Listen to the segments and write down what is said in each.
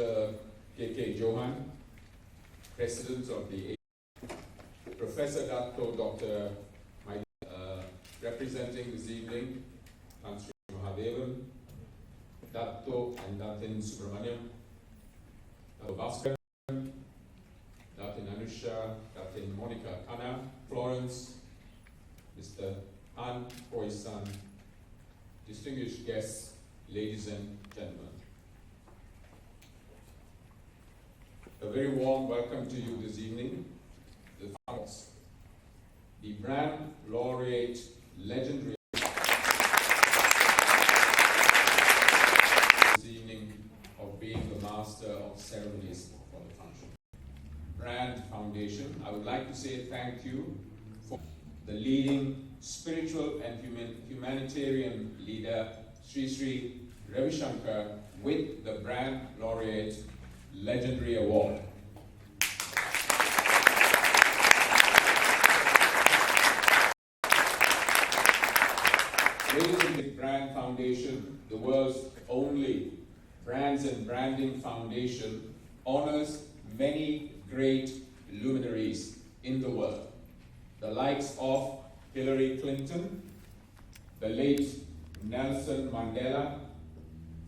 Dr. K.K. Johan, President of the Professor Dr. representing this evening, Sri Mahadevan, Dato and Datin Subramaniam, Dato Bhaskar, Datin Anusha, Datin Monica Khanna, Florence, Mr. Han Khoisan, distinguished guests, ladies and gentlemen. A very warm welcome to you this evening. The Brand Laureate Legendary this evening of being the Master of Ceremonies for the function. Brand Foundation, I would like to say thank you for the leading spiritual and humanitarian leader, Sri Ravi Shankar, with the Brand Laureate Legendary Award. Ladies and gentlemen, Brand Foundation, the world's only brands and branding foundation, honors many great luminaries in the world. The likes of Hillary Clinton, the late Nelson Mandela,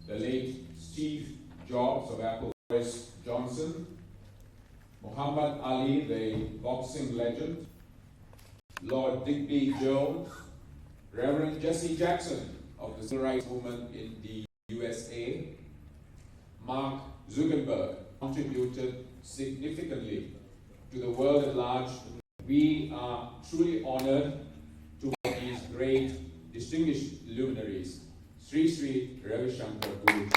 the late Steve Jobs of Apple, Boris Johnson, Muhammad Ali, the boxing legend, Lord Digby Jones, Reverend Jesse Jackson of the Civil Rights Movement in the USA, Mark Zuckerberg contributed significantly to the world at large. We are truly honored to have these great, distinguished luminaries, Sri Ravi Shankar Guruji.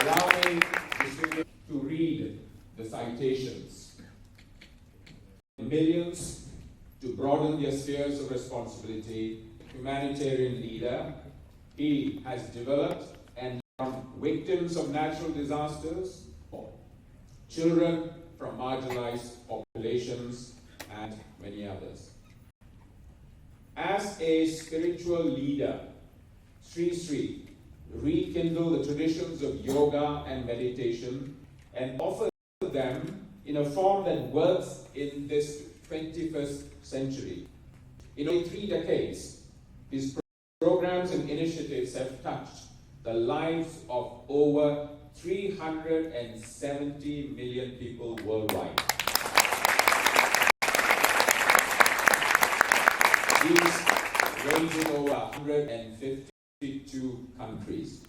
Allow me to read the citations. Millions to broaden their spheres of responsibility, humanitarian leader. He has developed and from victims of natural disasters, children from marginalized populations, and many others. As a spiritual leader, Sri rekindled the traditions of yoga and meditation and offered them in a form that works in this 21st century. In only 3 decades, his programs and initiatives have touched the lives of over 370 million people worldwide. These range in over 152 countries.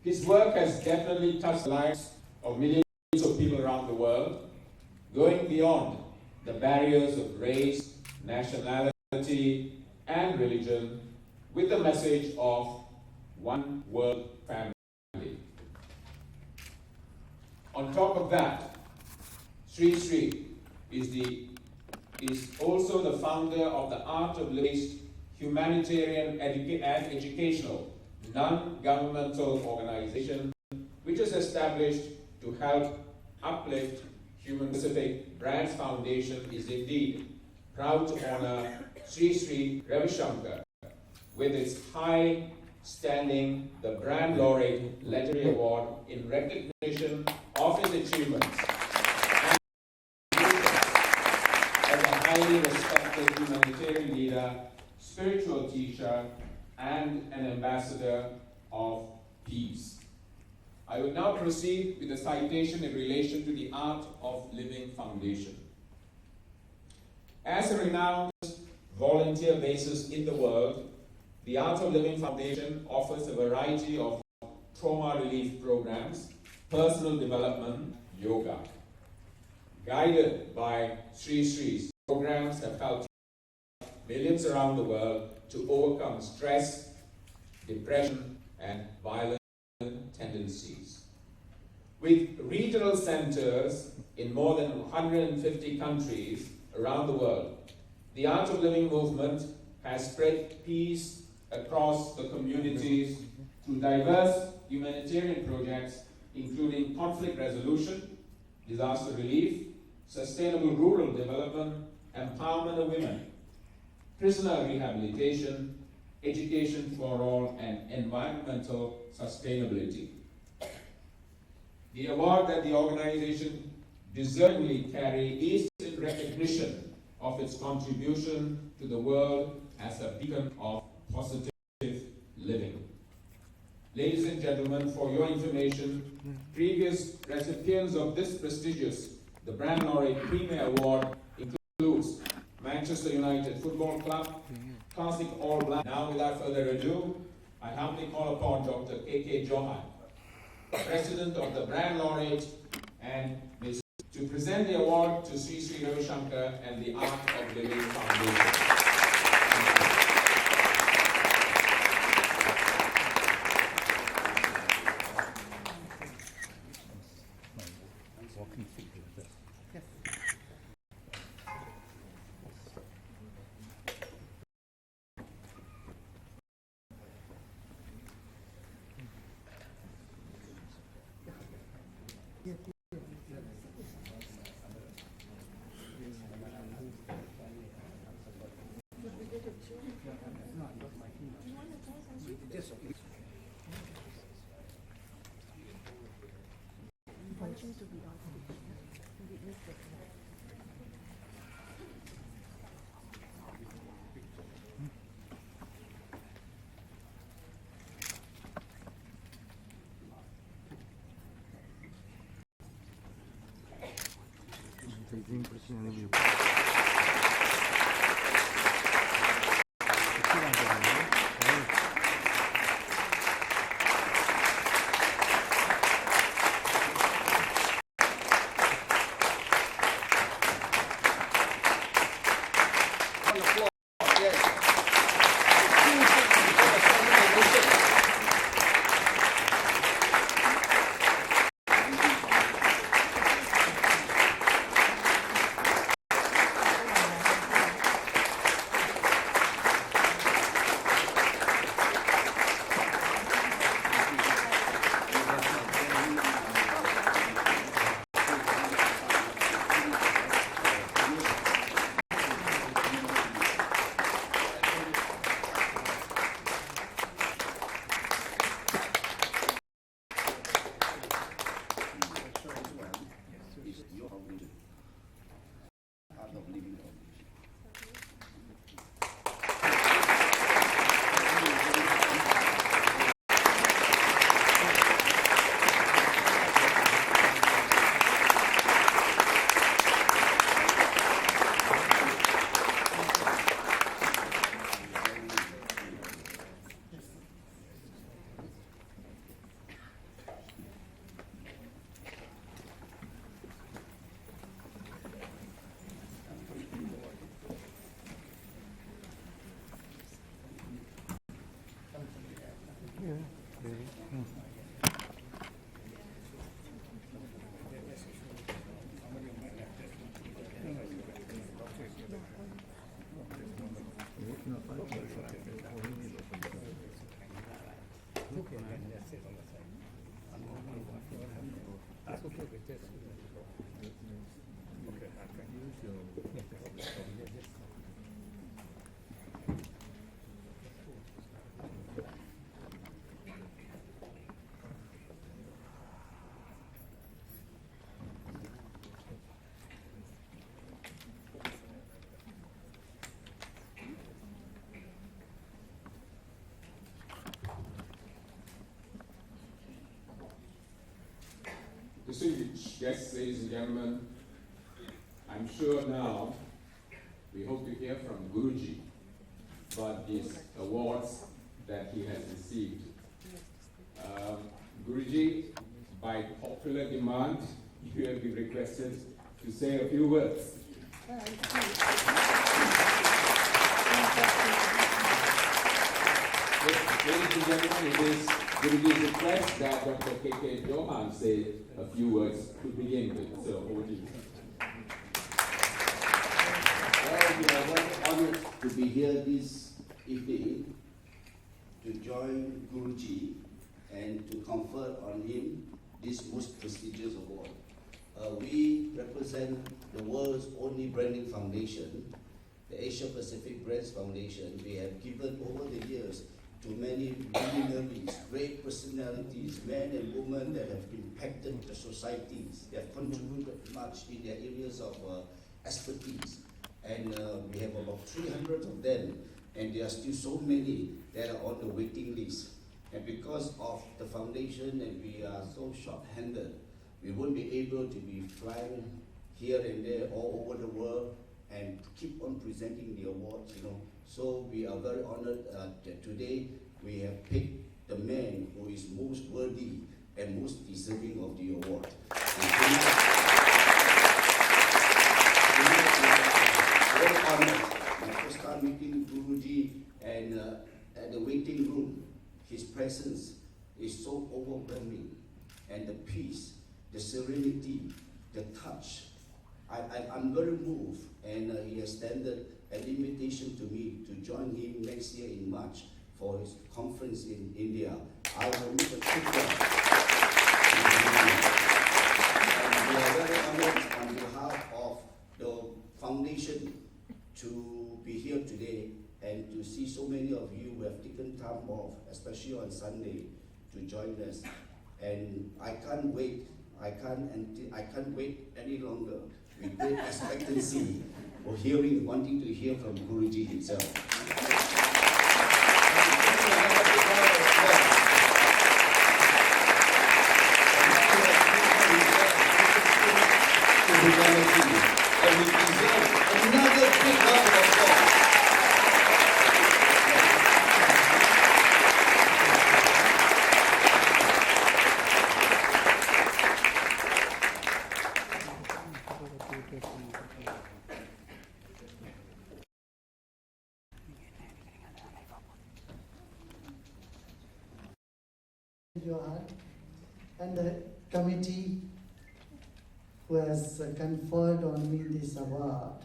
His work has definitely touched the lives of millions of people around the world, going beyond the barriers of race, nationality, and religion, with the message of one world family. On top of that, Sri is also the founder of the Art of Living humanitarian and educational non-governmental organization, which is established to help uplift human. Pacific Brands Foundation is indeed proud to honor Sri Ravi Shankar with its high-standing the Brand Laureate Legendary Award in recognition of his achievements as a highly respected humanitarian leader, spiritual teacher, and an ambassador of peace. I will now proceed with a citation in relation to the Art of Living Foundation. As a renowned volunteer basis in the world, the Art of Living Foundation offers a variety of trauma relief programs, personal development, yoga. Guided by Sri's programs have helped millions around the world to overcome stress, depression, and violent tendencies. With regional centers in more than 150 countries around the world, the Art of Living movement has spread peace across the communities through diverse humanitarian projects, including conflict resolution, disaster relief, sustainable rural development, empowerment of women, prisoner rehabilitation, education for all, and environmental sustainability. The award that the organization deservingly carries is in recognition of its contribution to the world as a beacon of positive living. Ladies and gentlemen, for your information, previous recipients of this prestigious, the Brand Laureate Premier Award includes Manchester United Football Club, Classic All Black. Now, without further ado, I humbly call upon Dr. K.K. Johan, President of the Brand Laureate, and Ms. to present the award to Sri Ravi Shankar and the Art of Living Foundation. Distinguished guests, ladies and gentlemen, I'm sure now we hope to hear from Guruji about these awards that he has received. Guruji, by popular demand, you have been requested to say a few words. Ladies and gentlemen, it is Guruji's request that Dr. K.K. Johan say a few words to begin with. So, over to you. We are very honored to be here this evening to join Guruji and to confer on him this most prestigious award. We represent the world's only branding foundation, the Asia Pacific Brands Foundation. We have given over the years to many luminaries, great personalities, men and women that have impacted the societies. They have contributed much in their areas of expertise. And we have about 300 of them, and there are still so many that are on the waiting list. And because of the foundation and we are so short-handed, we won't be able to be flying here and there all over the world and keep on presenting the awards, you know. So we are very honored that today we have picked the man who is most worthy and most deserving of the award. Very honored. My first time meeting Guruji, and at the waiting room, his presence is so overwhelming, and the peace, the serenity, the touch. I'm very moved, and he has extended an invitation to me to join him next year in March for his conference in India. I will make a trip there. And we are very honored on behalf of the foundation to be here today and to see so many of you who have taken time off, especially on Sunday, to join us. And I can't wait. I can't wait any longer with great expectancy for wanting to hear from Guruji himself. And we deserve another big round of applause. Johan and the committee who has conferred on me this award.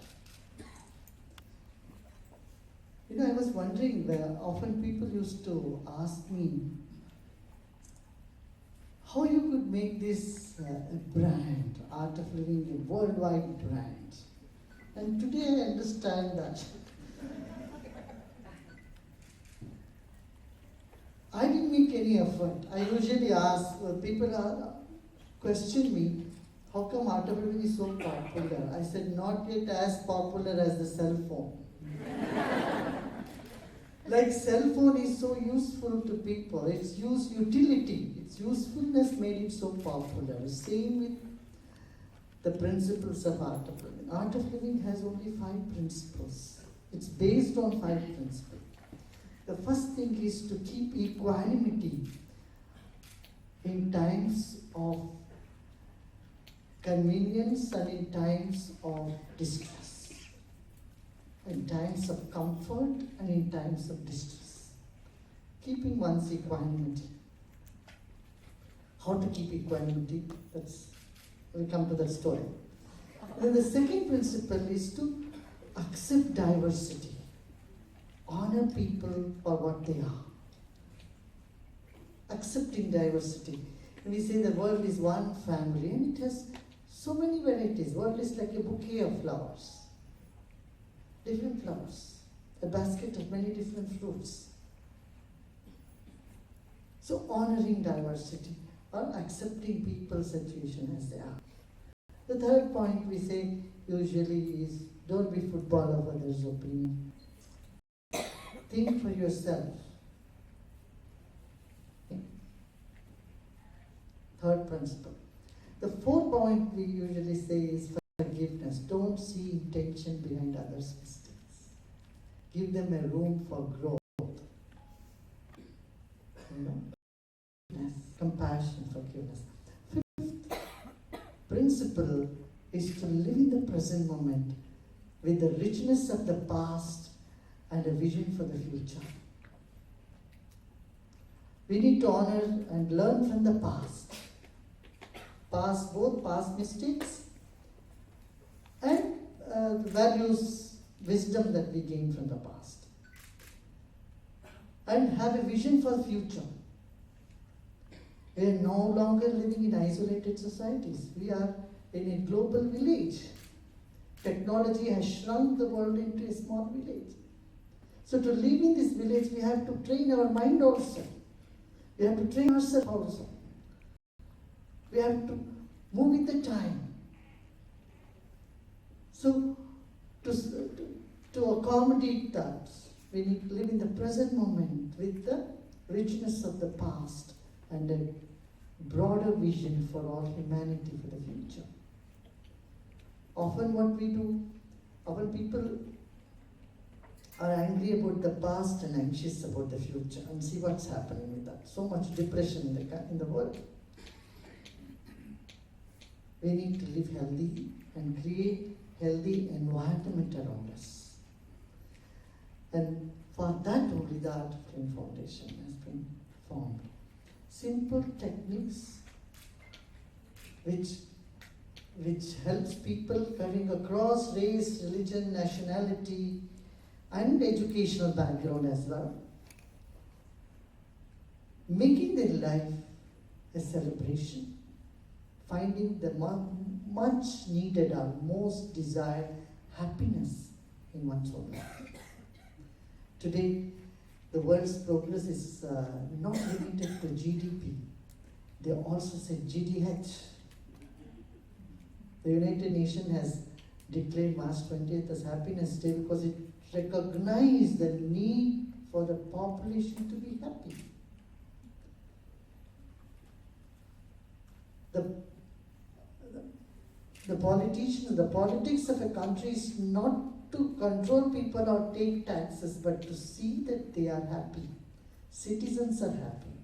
You know, I was wondering where often people used to ask me how you could make this a brand, Art of Living, a worldwide brand. And today I understand that I didn't make any effort. I usually ask, people question me, how come Art of Living is so popular? I said, not yet as popular as the cell phone. Like cell phone is so useful to people, its utility, its usefulness made it so popular. Same with the principles of Art of Living. Art of Living has only 5 principles. It's based on 5 principles. The first thing is to keep equanimity in times of convenience and in times of distress, in times of comfort and in times of distress. Keeping one's equanimity. How to keep equanimity? We'll come to that story. Then the second principle is to accept diversity. Honor people for what they are. Accepting diversity. We say the world is one family and it has so many varieties. The world is like a bouquet of flowers. Different flowers. A basket of many different fruits. So honoring diversity or accepting people's situation as they are. The third point we say usually is don't be football of others' opinion. Think for yourself. Third principle. The fourth point we usually say is forgiveness. Don't see intention behind others' mistakes. Give them a room for growth. Yes, compassion, forgiveness. Fifth principle is to live in the present moment with the richness of the past and a vision for the future. We need to honor and learn from the past. Both past mistakes and the values, wisdom that we gain from the past. And have a vision for the future. We are no longer living in isolated societies. We are in a global village. Technology has shrunk the world into a small village. So to live in this village, we have to train our mind also. We have to train ourselves also. We have to move with the time. So to accommodate that, we need to live in the present moment with the richness of the past and a broader vision for all humanity for the future. Often what we do, often people are angry about the past and anxious about the future, and see what's happening with that. So much depression in the world. We need to live healthy and create healthy environment around us. And for that only the Art of Living Foundation has been formed. Simple techniques which helps people cutting across race, religion, nationality, and educational background as well, making their life a celebration, finding the much needed or most desired happiness in one's own life. Today, the world's progress is not limited to GDP. They also say GDH. The United Nations has declared March 20th as Happiness Day because it recognized the need for the population to be happy. The politicians, the politics of a country is not to control people or take taxes, but to see that they are happy. Citizens are happy.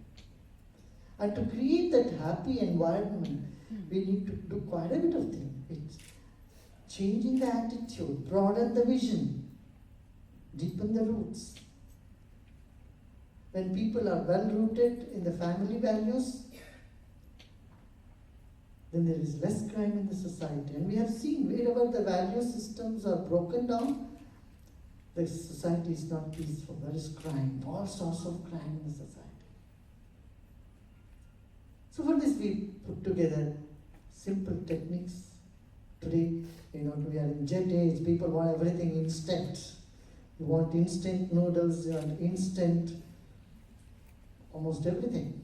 And to create that happy environment, we need to do quite a bit of things. It's changing the attitude, broaden the vision, deepen the roots. When people are well rooted in the family values, then there is less crime in the society. And we have seen wherever the value systems are broken down, the society is not peaceful. There is crime, all sorts of crime in the society. So for this we put together simple techniques. Today, we are in jet age, people want everything instant. You want instant noodles, you want instant almost everything.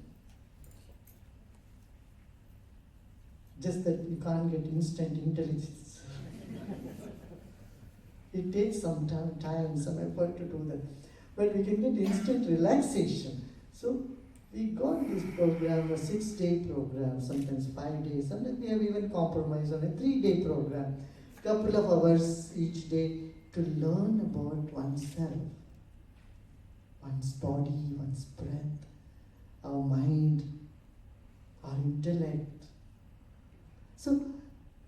Just that you can't get instant intelligence. It takes some time, some effort to do that. But we can get instant relaxation. So we got this program, a 6-day program, sometimes 5 days, sometimes we have even compromised on a 3-day program. Couple of hours each day to learn about oneself, one's body, one's breath, our mind, our intellect. So,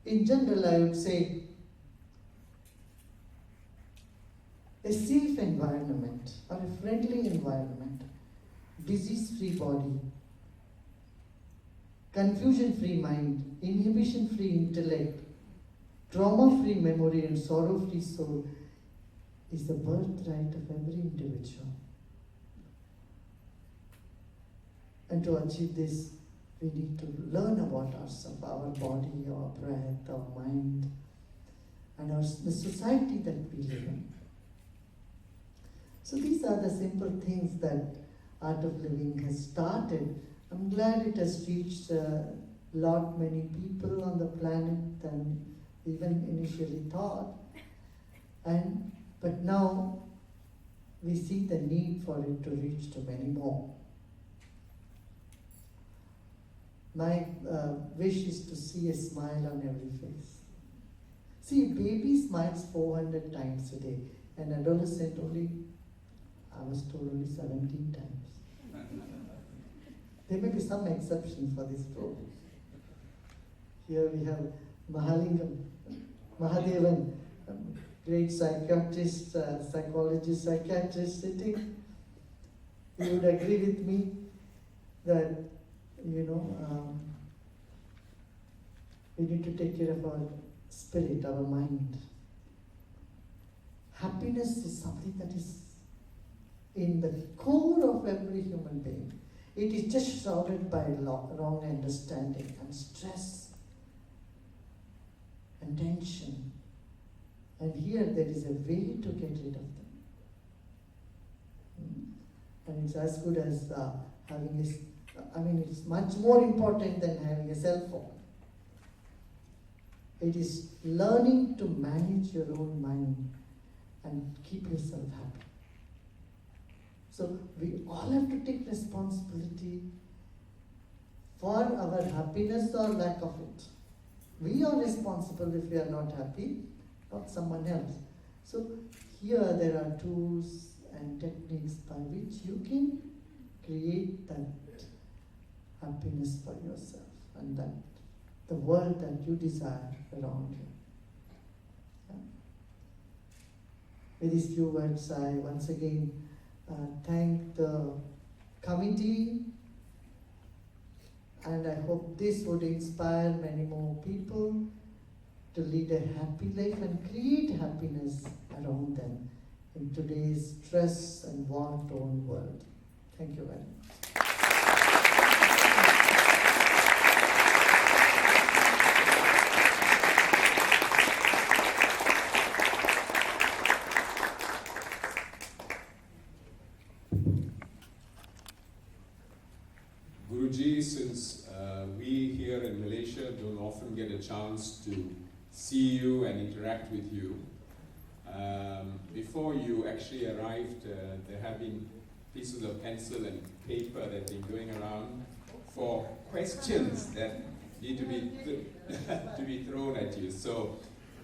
in general, I would say a safe environment or a friendly environment, disease-free body, confusion-free mind, inhibition-free intellect, trauma-free memory and sorrow-free soul is the birthright of every individual. And to achieve this, we need to learn about ourselves, our body, our breath, our mind, and the society that we live in. So these are the simple things that Art of Living has started. I'm glad it has reached many people on the planet than even initially thought. But now we see the need for it to reach to many more. My wish is to see a smile on every face. See, a baby smiles 400 times a day. An adolescent I was told only 17 times. There may be some exceptions for this program. Here we have Mahadevan, great psychiatrist, psychologist, psychiatrist sitting. You would agree with me that we need to take care of our spirit, our mind. Happiness is something that is in the core of every human being. It is just shrouded by wrong understanding and stress and tension. And here there is a way to get rid of them. And it's as good as having this, it's much more important than having a cell phone. It is learning to manage your own mind and keep yourself happy. So we all have to take responsibility for our happiness or lack of it. We are responsible if we are not happy, not someone else. So here there are tools and techniques by which you can create that happiness for yourself and that the world that you desire around you. Yeah. With these few words, I once again thank the committee, and I hope this would inspire many more people to lead a happy life and create happiness around them in today's stress and war-torn world. Thank you very much. Guruji, since we here in Malaysia don't often get a chance to see you and interact with you, before you actually arrived, there have been pieces of pencil and paper that have been going around for questions that need to be to be thrown at you. So,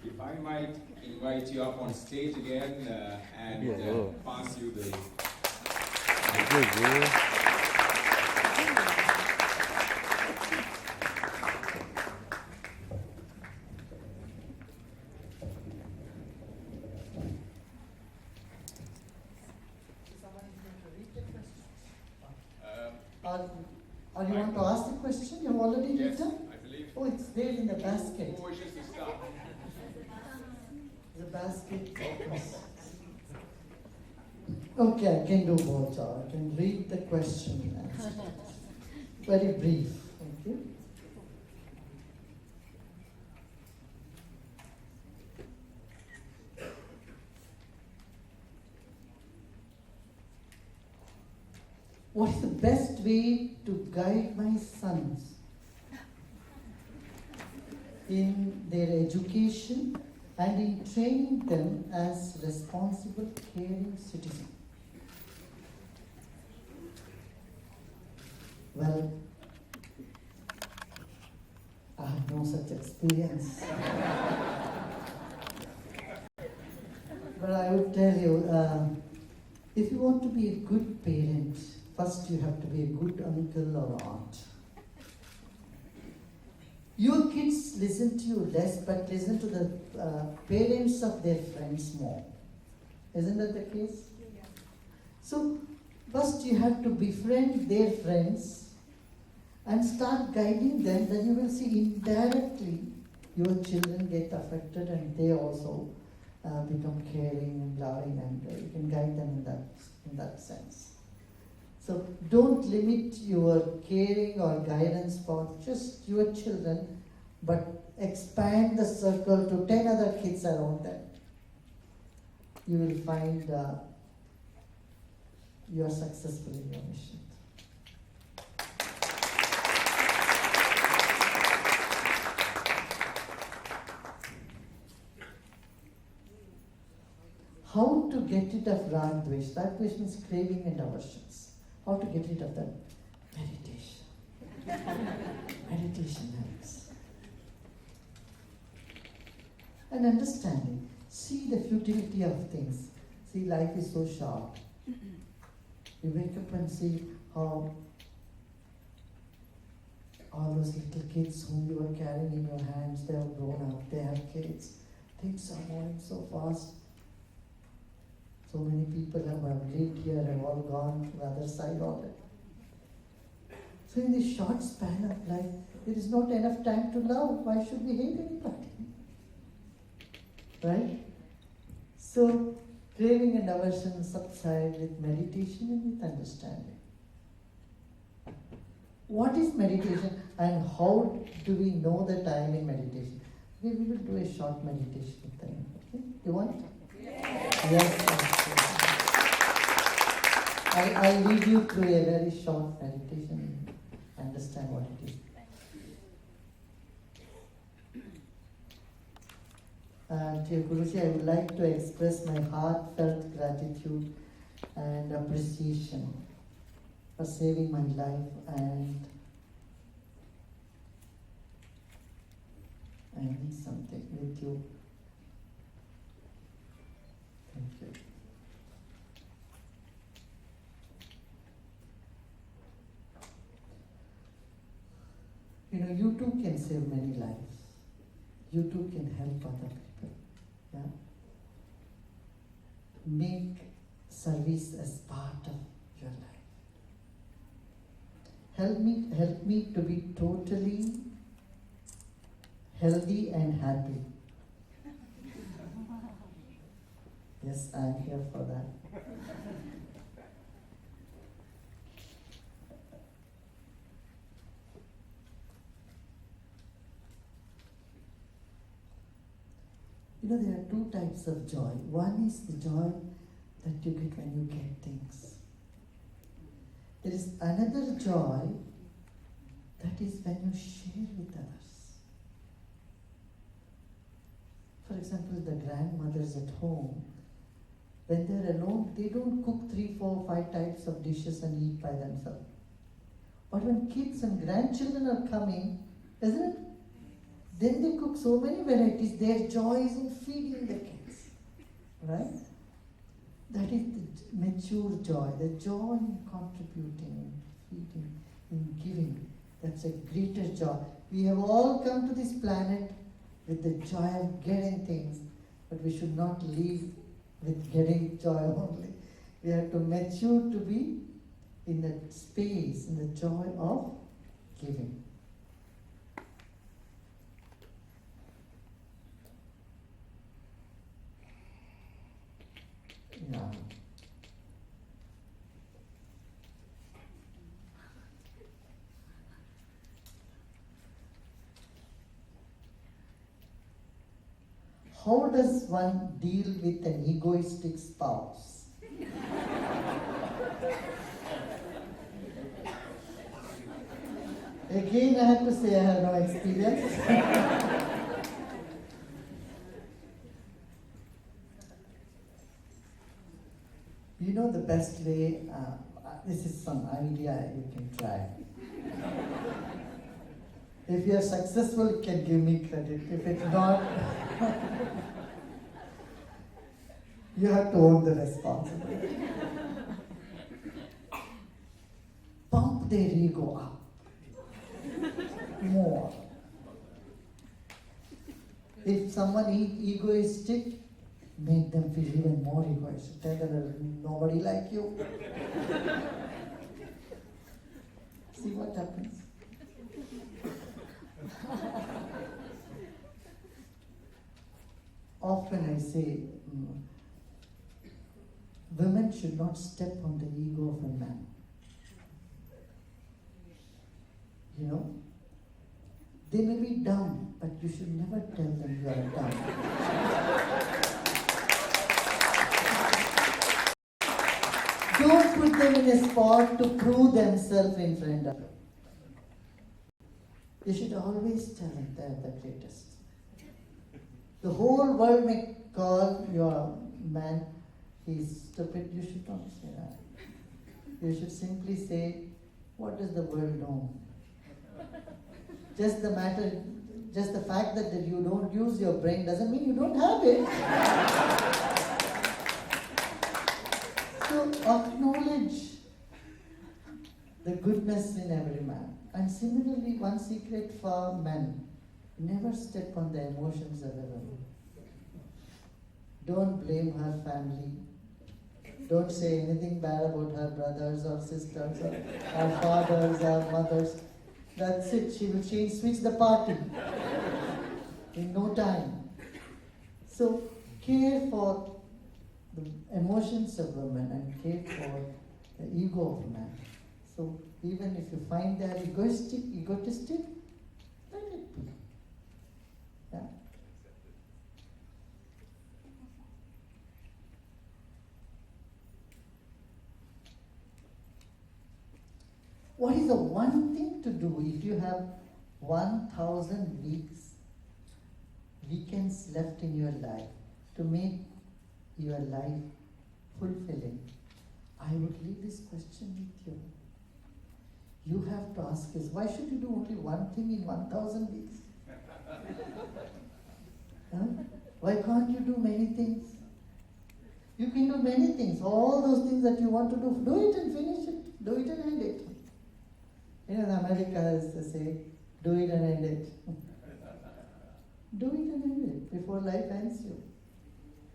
if I might invite you up on stage again and pass you the. Or you want to ask the question? You've already Yes, written? I believe. Oh, it's there in the basket. Who wishes to start? The basket. Okay, I can do both. I can read the question and answer it. Very brief. Thank you. What is the best way to guide my sons in their education and in training them as responsible, caring citizens? Well, I have no such experience. But I would tell you, if you want to be a good parent, first you have to be a good uncle or aunt. Your kids listen to you less, but listen to the parents of their friends more. Isn't that the case? Yeah. So, first you have to befriend their friends and start guiding them, then you will see indirectly your children get affected and they also become caring and loving, and you can guide them in that sense. So don't limit your caring or guidance for just your children, but expand the circle to 10 other kids around them. You will find you are successful in your mission. How to get rid of rag dvesh? Rag dvesh means craving and aversions. How to get rid of that? Meditation. Meditation helps. And understanding. See the futility of things. See, life is so short. You wake up and see how all those little kids whom you were carrying in your hands, they have grown up, they have kids. Things are moving so fast. So many people have lived here and all gone to the other side already. So in this short span of life, there is not enough time to love. Why should we hate anybody? Right? So craving and aversion subside with meditation and with understanding. What is meditation and how do we know the time in meditation? We will do a short meditation thing. Okay? You want? Yes. I'll lead you through a very short meditation and understand what it is. Dear Guruji, I would like to express my heartfelt gratitude and appreciation for saving my life, and I need something with you. Thank you. You know, you too can save many lives. You too can help other people. Yeah? Make service as part of your life. Help me to be totally healthy and happy. Yes, I am here for that. You know, there are two types of joy. One is the joy that you get when you get things. There is another joy that is when you share with others. For example, the grandmothers at home, when they're alone, they don't cook 3, 4, 5 types of dishes and eat by themselves. But when kids and grandchildren are coming, isn't it? Then they cook so many varieties. Their joy is in feeding the kids. Right? That is the mature joy, the joy in contributing, in feeding, in giving. That's a greater joy. We have all come to this planet with the joy of getting things, but we should not live with getting joy only. We have to mature to be in that space, in the joy of giving. Yeah. How does one deal with an egoistic spouse? Again, I have to say I have no experience. You know the best way, this is some idea you can try. If you are successful, you can give me credit. If it's not, you have to own the responsibility. Pump their ego up more. If someone is egoistic, make them feel even more egoistic. Tell them there's nobody like you. See what happens. Often I say, women should not step on the ego of a man. You know? They may be dumb, but you should never tell them you are dumb. Don't put them in a spot to prove themselves in front of you. You should always tell them they are the greatest. The whole world may call your man, he's stupid. You should not say that. You should simply say, what does the world know? Just the fact that you don't use your brain doesn't mean you don't have it. So acknowledge the goodness in every man. And similarly, one secret for men, never step on the emotions of a woman. Don't blame her family. Don't say anything bad about her brothers or sisters or her fathers or mothers. That's it. She will switch the party in no time. So care for the emotions of women and care for the ego of man. So even if you find they are egotistic, let it be. Yeah. What is the one thing to do if you have 1,000 weekends left in your life to make your life fulfilling? I would leave this question with you. You have to ask us, why should you do only one thing in 1,000 weeks? Huh? Why can't you do many things? You can do many things. All those things that you want to do it and finish it. Do it and end it. You know, in America, as they say, do it and end it. Do it and end it before life ends you.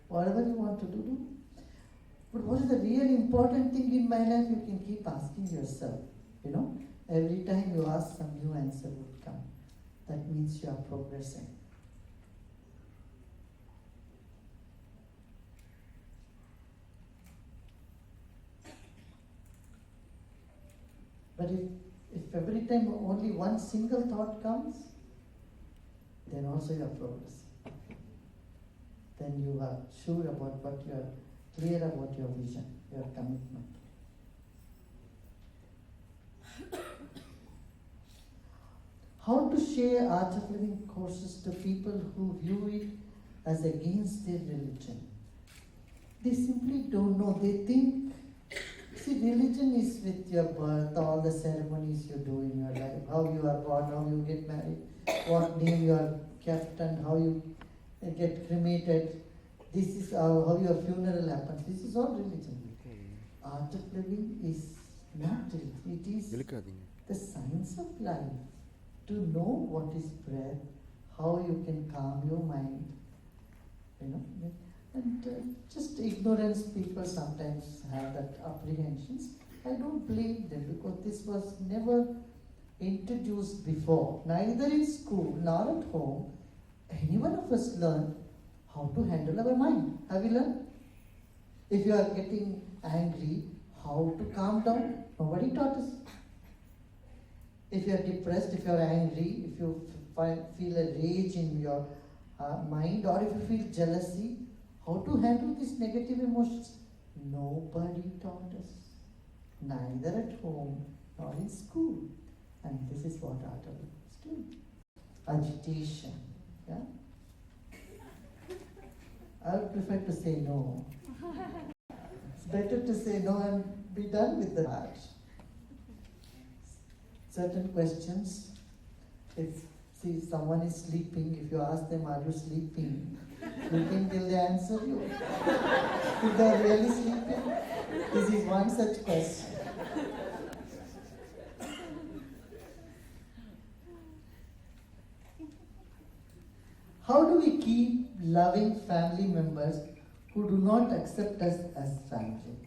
Whatever you want to do. But what is the real important thing in my life? You can keep asking yourself. You know, every time you ask, some new answer would come. That means you are progressing. But if every time only one single thought comes, then also you are progressing. Then you are sure about what you are, clear about your vision, your commitment. How to share Art of Living courses to people who view it as against their religion? They simply don't know. They think, see, religion is with your birth, all the ceremonies you do in your life, how you are born, how you get married, what name you are kept, and how you get cremated. This is how your funeral happens. This is all religion. Art of Living is not religion. It is the science of life. To know what is breath, how you can calm your mind, you know. And just ignorance, people sometimes have that apprehensions. I don't blame them because this was never introduced before, neither in school nor at home. Any one of us learned how to handle our mind. Have you learned? If you are getting angry, how to calm down? Nobody taught us. If you are depressed, if you are angry, if you feel a rage in your mind, or if you feel jealousy, how to handle these negative emotions? Nobody taught us, neither at home nor in school. And this is what Art of Living is doing. Agitation. Yeah? I would prefer to say no. It's better to say no and be done with the art. Certain questions, see, someone is sleeping, if you ask them, are you sleeping? You think will they answer you? If they are really sleeping? This is one such question. How do we keep loving family members who do not accept us as family?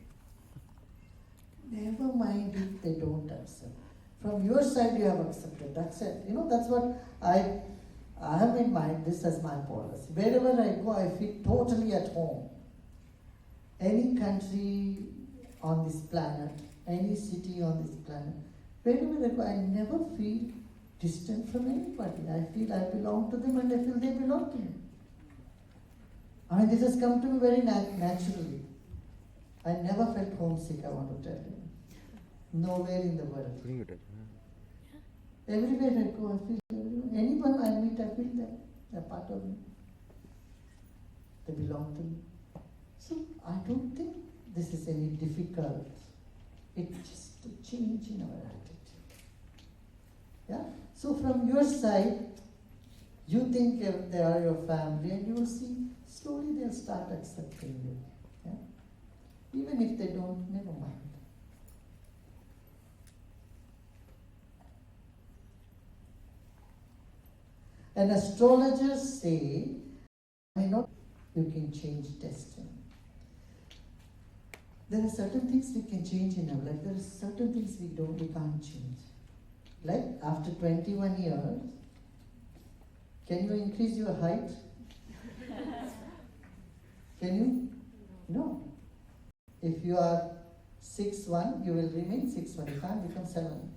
Never mind if they don't accept. From your side, you have accepted. That's it. You know, that's what I have in mind. This as my policy. Wherever I go, I feel totally at home. Any country on this planet, any city on this planet, wherever I go, I never feel distant from anybody. I feel I belong to them and I feel they belong to me. I mean, this has come to me very naturally. I never felt homesick, I want to tell you. Nowhere in the world. Everywhere I go, I feel anyone I meet, I feel that they're part of me. They belong to me. So I don't think this is any difficult. It's just a change in our attitude. Yeah? So from your side, you think they are your family, and you will see slowly they'll start accepting you. Yeah? Even if they don't, never mind. And astrologers say, you can change destiny. There are certain things we can change in our life. There are certain things we can't change. Like after 21 years, can you increase your height? Can you? No. If you are 6'1", you will remain 6'1". You can't become 7.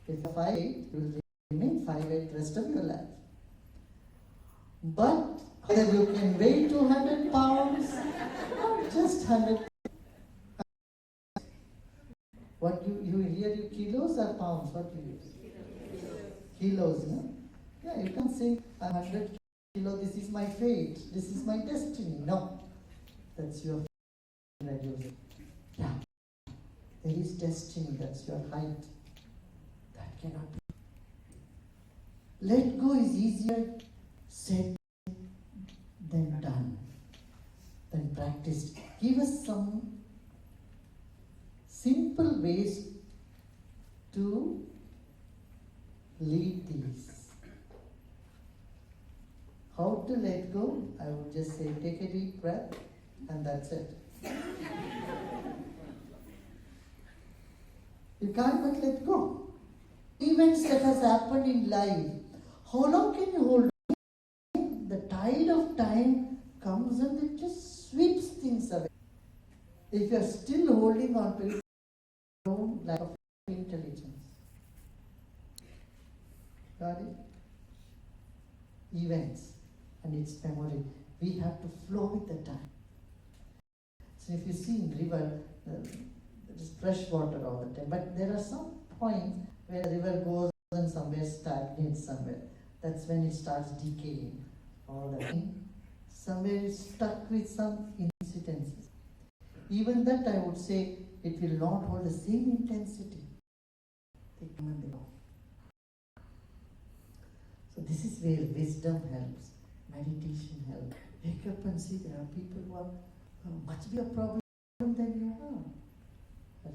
If you are 5'8", you will remain 5'8" the rest of your life. But whether you can weigh 200 pounds or just 100, What you hear you kilos or pounds? What do you use? Kilos, no? Yeah, you can say I'm 100 kilo, this is my fate, this is my destiny. No, that's your fate. Yeah, there is destiny, that's your height. That cannot be. Let go is easier said than done, than practiced. Give us some simple ways to lead these. How to let go? I would just say take a deep breath and that's it. You can't but let go. Events that has happened in life, how long can you hold on? The tide of time comes and it just sweeps things away. If you are still holding on to it, don't lack of intelligence. Got it? Events and its memory. We have to flow with the time. So if you see in river, there is fresh water all the time. But there are some points where the river goes and somewhere stagnates somewhere. That's when it starts decaying. All the time. Somewhere it's stuck with some incidences. Even that I would say it will not hold the same intensity. They come and they go. So this is where wisdom helps, meditation helps. Wake up and see there are people who are much bigger problem than you are.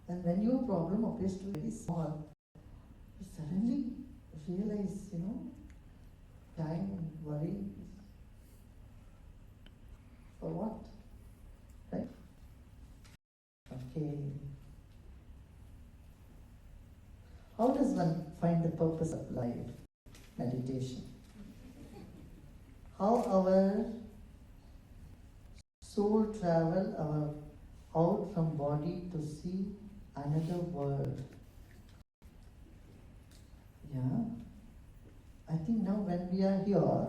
And when your problem appears to be very small, you suddenly realize, time and worry for what? Right? Okay. How does one find the purpose of life? Meditation. How our soul travel out from body to see another world. Yeah. I think now when we are here,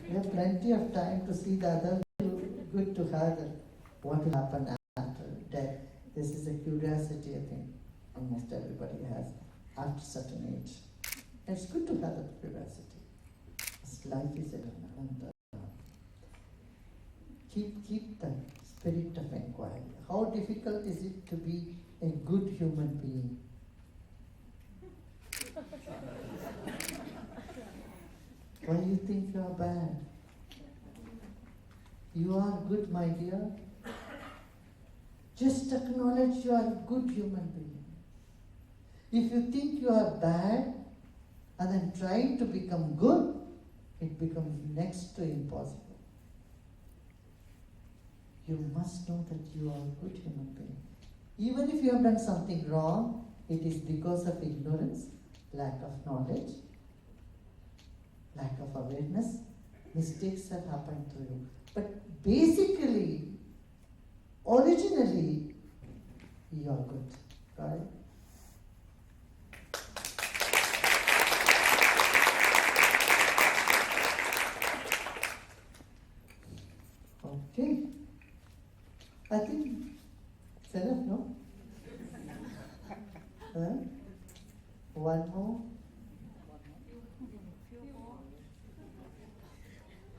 we have plenty of time to see the other. Good to have what will happen after death. This is a curiosity, I think, almost everybody has after a certain age. It's good to have that curiosity. Because life is eternal. And keep the spirit of inquiry. How difficult is it to be a good human being? Why do you think you are bad? You are good, my dear. Just acknowledge you are a good human being. If you think you are bad and then trying to become good, it becomes next to impossible. You must know that you are a good human being. Even if you have done something wrong, it is because of ignorance, lack of knowledge, lack of awareness. Mistakes have happened to you. But basically, originally, you are good. Got it? Okay. I think it's enough, no? One more.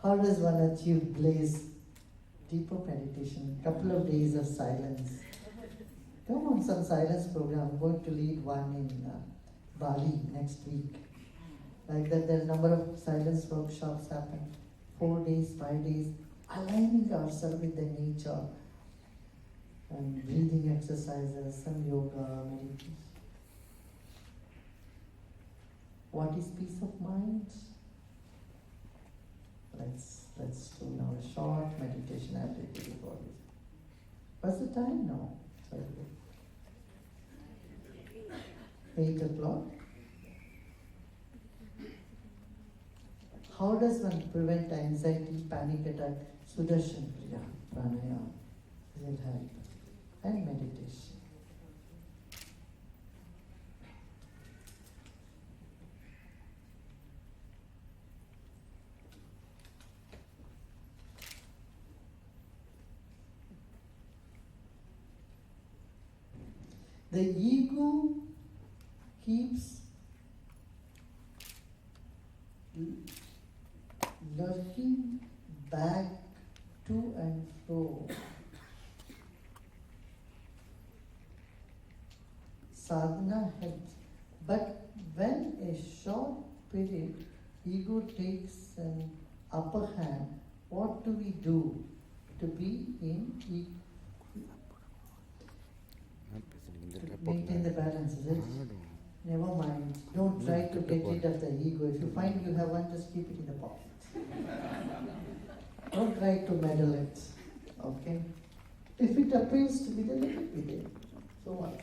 How does one achieve bliss? Deeper meditation, couple of days of silence. Come on, some silence program. I'm going to lead one in Bali next week. Like that, there are a number of silence workshops happen. 4 days, 5 days, aligning ourselves with the nature. And breathing exercises, some yoga, meditation. What is peace of mind? Let's do now a short meditation activity for this. What's the time now? Sorry. 8 o'clock. How does one prevent anxiety, panic attack? Sudarshan Kriya, pranayama will help. And meditation. The ego keeps lurking back to and fro. Sadhana helps. But when a short period ego takes an upper hand, what do we do to be in maintain the balance, is it? Never mind. Don't try to get rid of the ego. If you find you have one, just keep it in the pocket. Don't try to meddle it. Okay? If it appears to be there, let it be there. So what?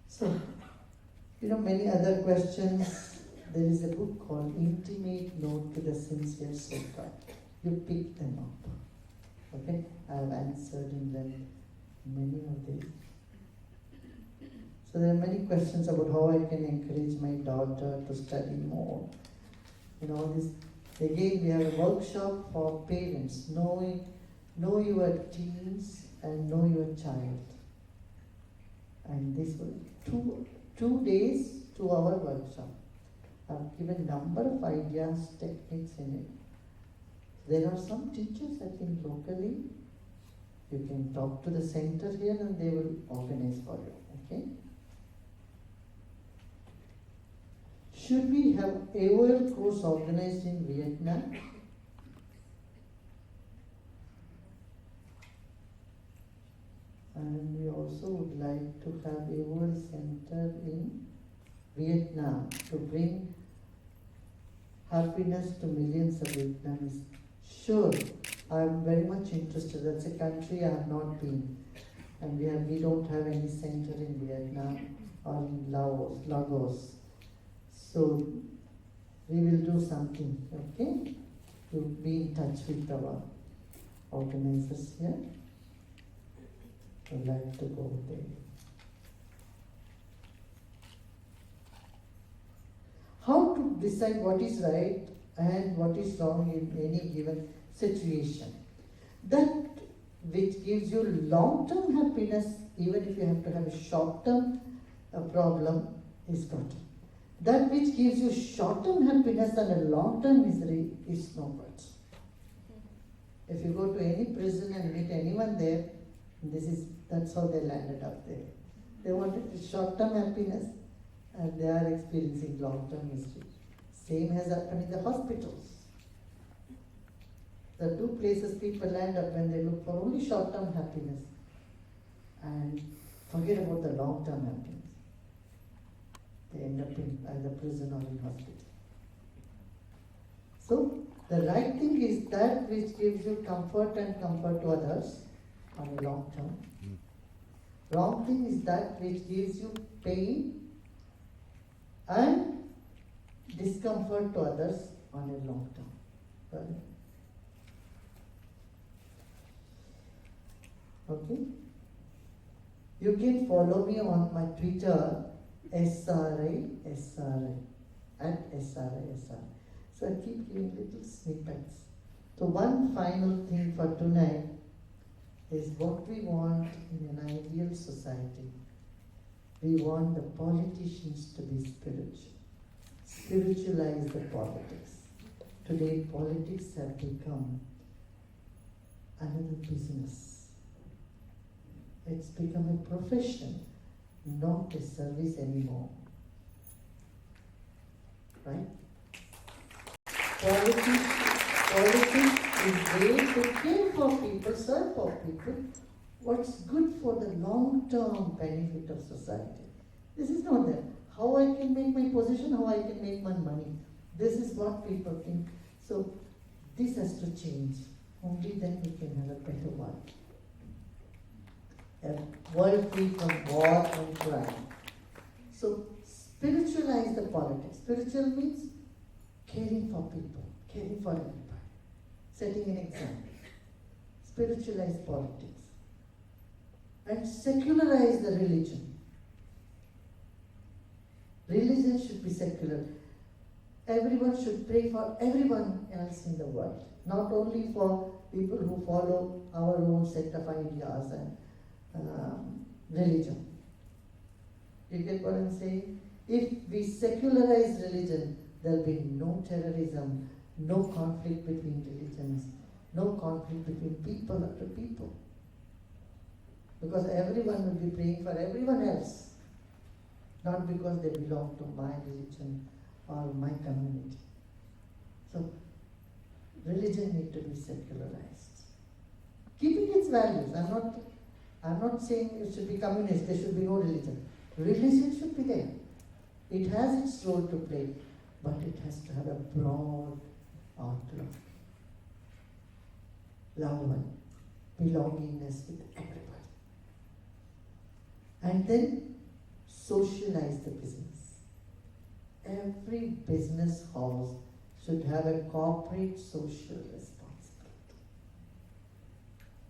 So, many other questions. There is a book called Intimate Note to the Sincere Seeker. You pick them up. Okay? I have answered in them many of these. So there are many questions about how I can encourage my daughter to study more. This again we have a workshop for parents. Know your teens and know your child. And this was 2 days, 2-hour workshop. I've given number of ideas, techniques in it. There are some teachers, I think locally, you can talk to the center here and they will organize for you, okay? Should we have AOL course organized in Vietnam? And we also would like to have AOL center in Vietnam to bring happiness to millions of Vietnamese. Sure, I am very much interested. That's a country I have not been. And we don't have any center in Vietnam or in Lagos. So we will do something, okay? To be in touch with our organizers here. I'd like to go there. How to decide what is right and what is wrong in any given situation? That which gives you long-term happiness, even if you have to have a short-term problem, is good. That which gives you short-term happiness and a long-term misery is no good. If you go to any prison and meet anyone there, that's how they landed up there. They wanted short-term happiness and they are experiencing long-term misery. Same has happened in the hospitals. The 2 places people land up when they look for only short-term happiness and forget about the long-term happiness. They end up in either prison or in hospital. So, the right thing is that which gives you comfort and comfort to others on a long term. Wrong thing is that which gives you pain and discomfort to others on a long term. Right? Okay? You can follow me on my Twitter, SRI, at SRI. So I keep giving little snippets. So one final thing for tonight is what we want in an ideal society. We want the politicians to be spiritual. Spiritualize the politics. Today politics have become another business. It's become a profession, not a service anymore. Right? Politics is there to care for people, serve for people, what's good for the long-term benefit of society. This is not that. How I can make my position, how I can make my money. This is what people think. So this has to change. Only then we can have a better world. A world free from war and crime. So spiritualize the politics. Spiritual means caring for people, caring for everybody, setting an example. Spiritualize politics. And secularize the religion. Religion should be secular. Everyone should pray for everyone else in the world, not only for people who follow our own set of ideas and religion. You get what I'm saying? If we secularize religion, there'll be no terrorism, no conflict between religions, no conflict between people after people. Because everyone will be praying for everyone else, not because they belong to my religion or my community. So, religion needs to be secularized. Keeping its values. I'm not saying it should be communist, there should be no religion. Religion should be there. It has its role to play, but it has to have a broad outlook. Love one, belongingness with everybody. And then socialize the business. Every business house should have a corporate social responsibility.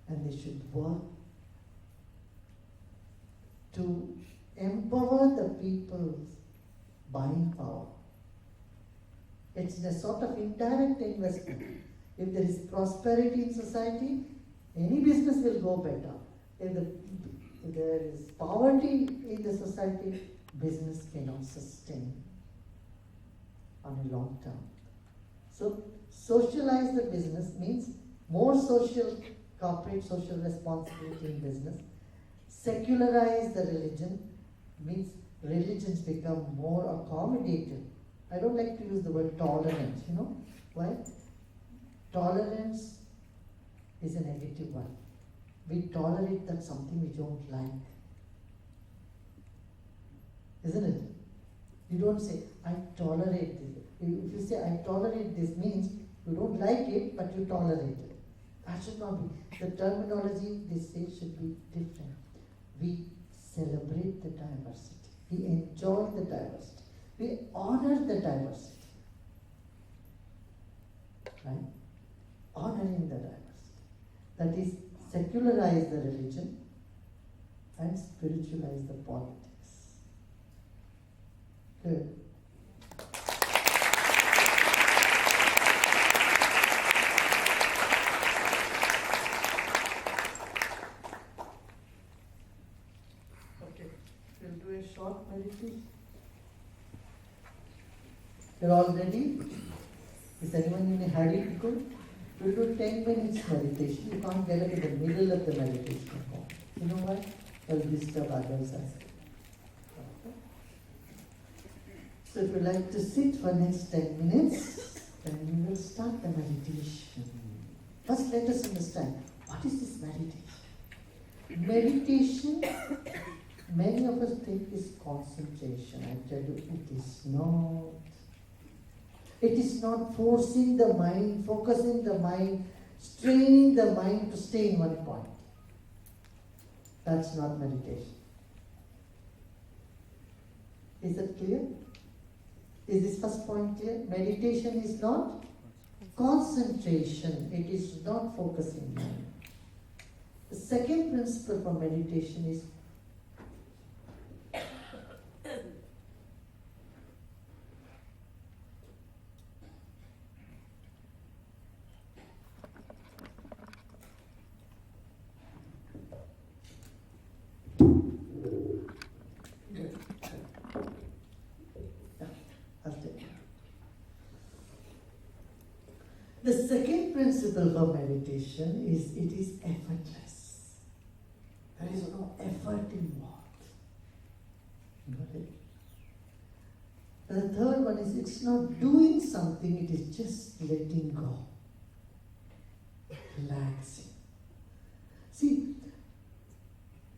And they should work to empower the people's buying power. It's a sort of indirect investment. If there is prosperity in society, any business will go better. If there is poverty in the society, business cannot sustain on a long term. So, socialize the business means more corporate social responsibility in business. Secularize the religion means religions become more accommodative. I don't like to use the word tolerant, why? Tolerance is a negative one. We tolerate that something we don't like. Isn't it? You don't say, I tolerate this. If you say, I tolerate this, means you don't like it, but you tolerate it. That should not be. The terminology they say should be different. We celebrate the diversity. We enjoy the diversity. We honor the diversity. Right? Honoring the diversity. That is, secularize the religion and spiritualize the politics. Good. Okay, we'll do a short meditation. You're all ready? Is anyone in a hurry to go? We'll do 10 minutes meditation. You can't get up in the middle of the meditation. You know why? You'll disturb others. So if you like to sit for next 10 minutes, then we will start the meditation. First, let us understand, what is this meditation? Meditation, many of us think is concentration. I tell you, it is not. It is not forcing the mind, focusing the mind, straining the mind to stay in one point. That's not meditation. Is that clear? Is this first point clear? Meditation is not concentration. It is not focusing mind. The second principle for meditation is the second principle for meditation is it is effortless. There is no effort involved. Got it? The third one is it's not doing something, it is just letting go. Relaxing. See,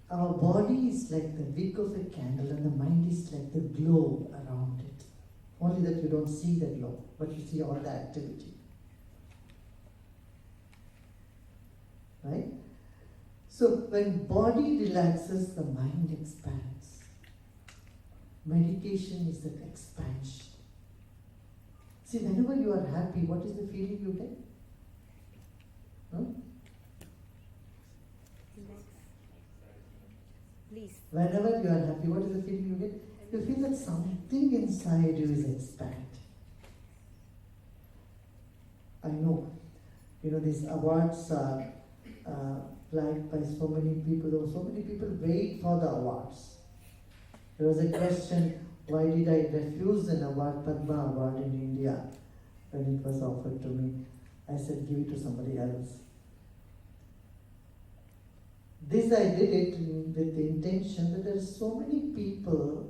our body is like the wick of a candle and the mind is like the glow around it. Only that you don't see the glow, but you see all the activity. Right? So when body relaxes, the mind expands. Meditation is that expansion. See, whenever you are happy, what is the feeling you get? Huh? Please. Whenever you are happy, what is the feeling you get? you feel that something inside you is expanding. I know, these awards are liked by so many people, though so many people wait for the awards. There was a question, why did I refuse an award, Padma Award in India, when it was offered to me? I said, give it to somebody else. This I did it with the intention that there are so many people,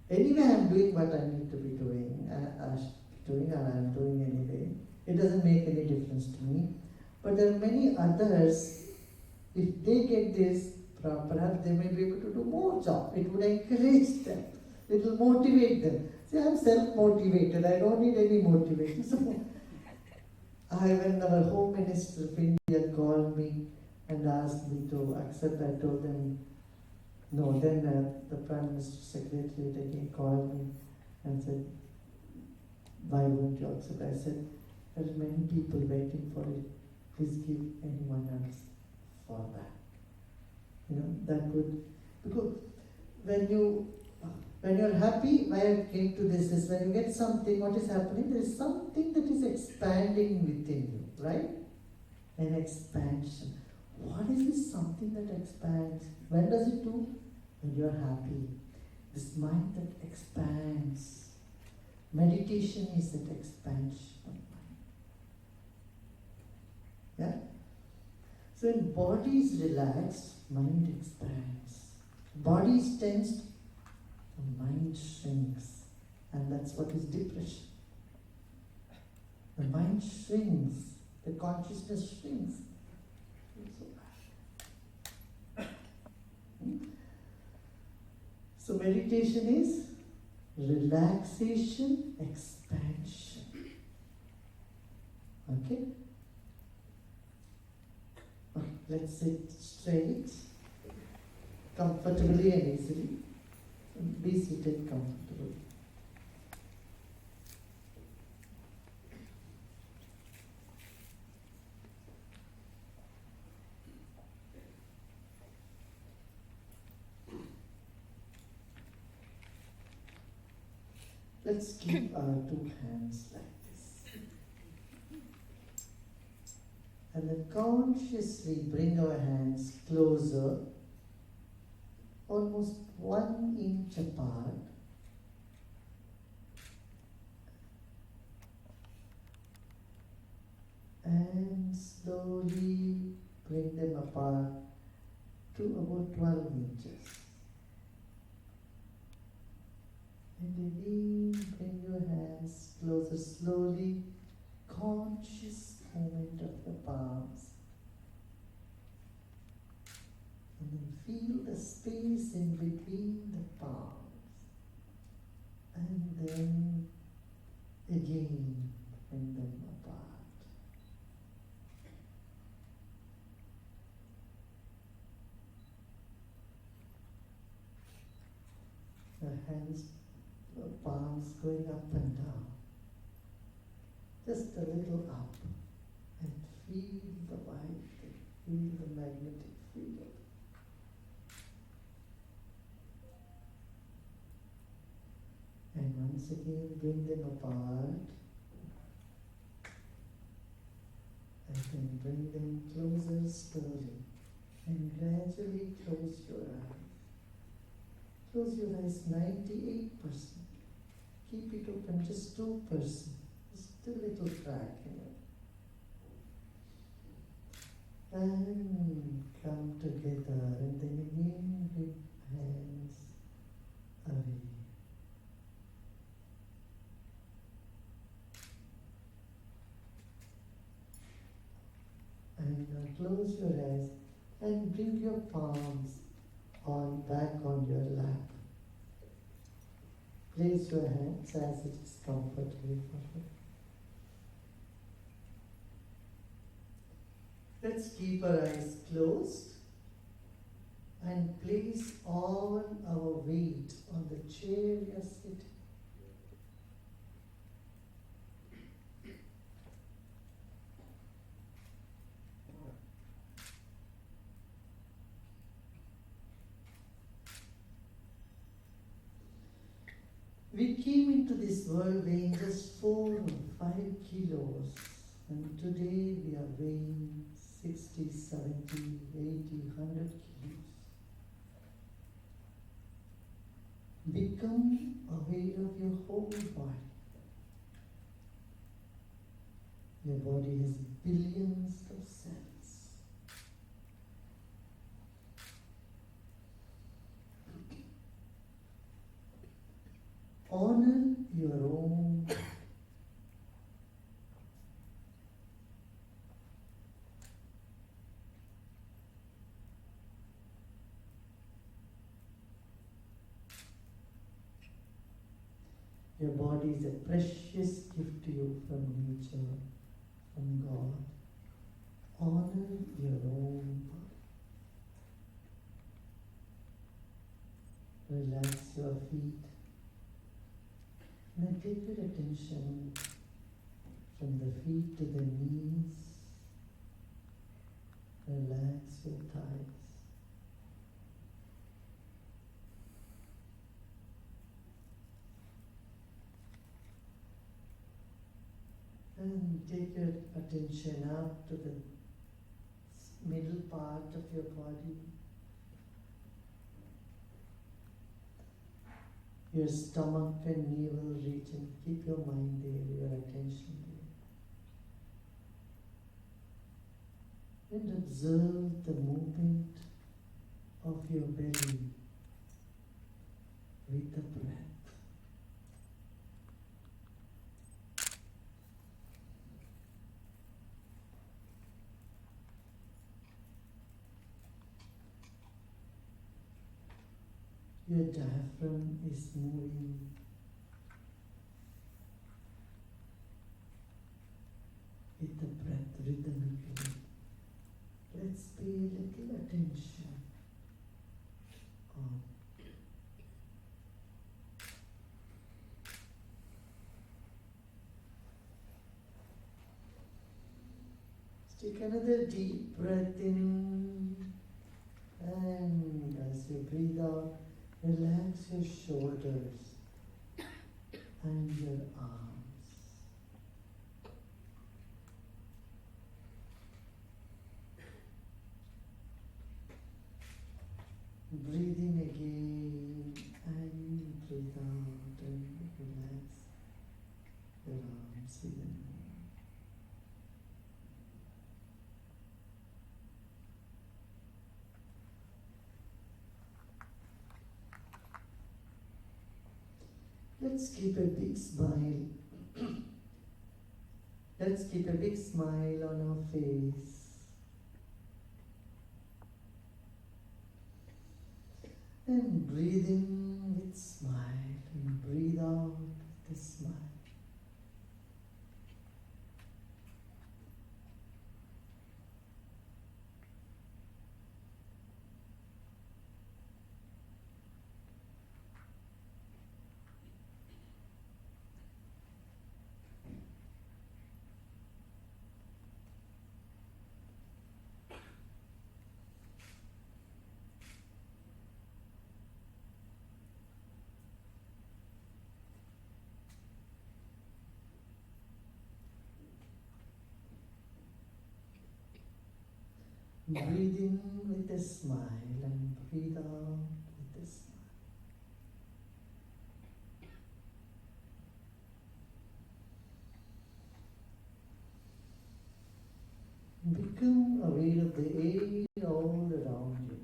anyway I'm doing what I need to be doing, and I'm doing anyway. It doesn't make any difference to me. But there are many others, if they get this, perhaps they may be able to do more job. It would encourage them. It will motivate them. See, I'm self-motivated. I don't need any motivation. So, when our Home Minister of India called me and asked me to accept, I told them no. Then the Prime Minister's Secretariat again called me and said, why won't you accept? I said, there are many people waiting for it. Please give anyone else for that. That would, because when you're happy, why I came to this is when you get something, what is happening? There is something that is expanding within you, right? An expansion. What is this something that expands? When does it do? When you're happy. This mind that expands. Meditation is that expansion of mind. Yeah? So when body is relaxed, mind expands. Body is tensed, the mind shrinks. And that's what is depression. The mind shrinks, the consciousness shrinks. So meditation is relaxation, expansion. Okay? Let's sit straight, comfortably and easily. Be seated comfortably. Let's keep our two hands like this. And then consciously bring our hands closer, almost 1 inch apart. And slowly bring them apart to about 12 inches. And again, bring your hands closer slowly, conscious movement of the palms. And then feel the space in between the palms. And then again, bring them apart. The hands, the palms going up and down. Just a little up. And feel the vibe, feel the magnetic field. And once again, bring them apart. And then bring them closer slowly. And gradually close your eyes. Close your eyes 98%. Keep it open just 2%. Just a little crack in it. And come together. And then again with hands away. And now close your eyes and bring your palms back on your lap. Place your hands as it is comfortable for you. Let's keep our eyes closed and place all our weight on the chair we are sitting. We came into this world weighing just 4 or 5 kilos, and today we are weighing 60, 70, 80, 100 kilos. Become aware of your whole body. Your body has billions of cells. Honor your own. Your body is a precious gift to you from nature, from God. Honor your own body. Relax your feet. Now take your attention from the feet to the knees. Relax your thighs. And take your attention up to the middle part of your body. Your stomach and navel region. Keep your mind there, your attention there. And observe the movement of your belly with the breath. Your diaphragm is moving. With the breath rhythmically. Let's pay a little attention on. Take another deep breath in, and as you breathe out, relax your shoulders and your arms. Breathe in again and breathe out and relax your arms even more. Let's keep a big smile. Let's keep a big smile on our face. And breathe in with smile and breathe out with a smile. Breathe in with a smile and breathe out with a smile. Become aware of the air all around you.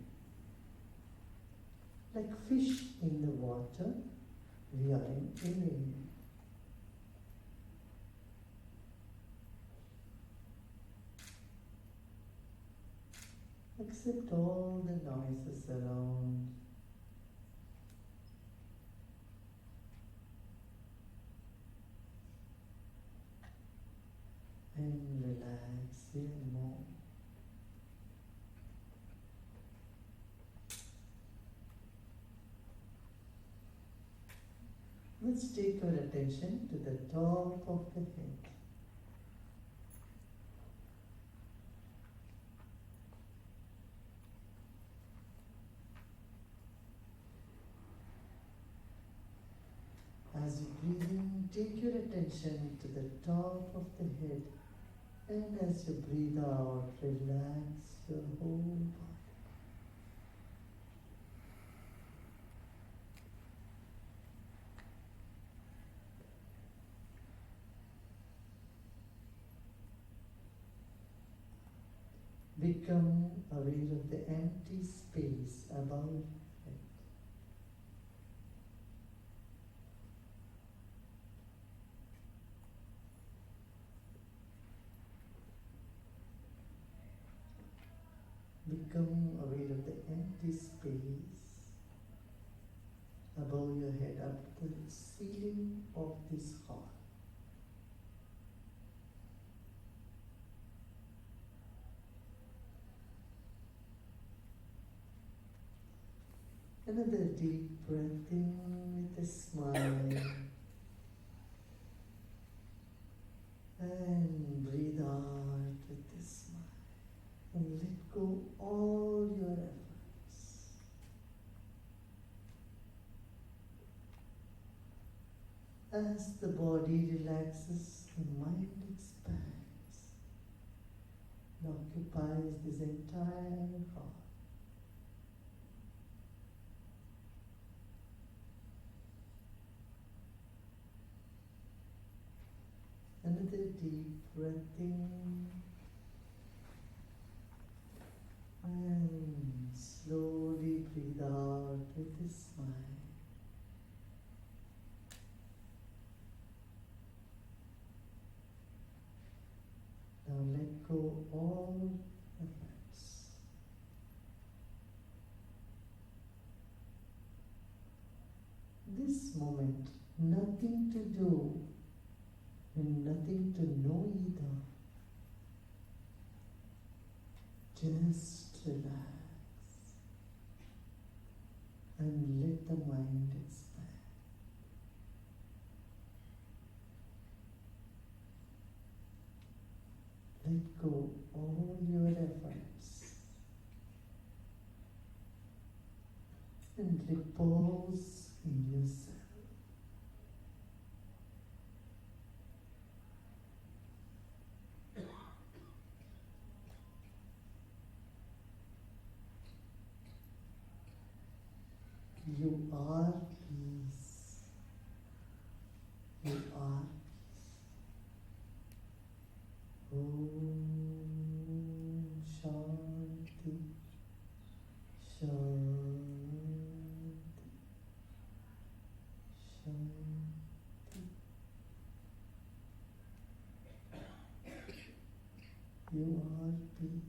Like fish in the water, we are in air. Accept all the noises around. And relax even more. Let's take our attention to the top of the head. attention to the top of the head, and as you breathe out, relax your whole body. Become aware of the empty space above your head. Become aware of the empty space above your head, up to the ceiling of this hall. Another deep breath in with a smile. And breathe out with a smile. And let go all your efforts. As the body relaxes, the mind expands and occupies this entire heart. Another deep breath in and slowly breathe out with a smile. Now let go all efforts. This moment, nothing to do and nothing to know either. Just relax and let the mind expand. Let go all your efforts and repose in yourself. You are peace. You are peace. Om Shanti Shanti Shanti. You are peace.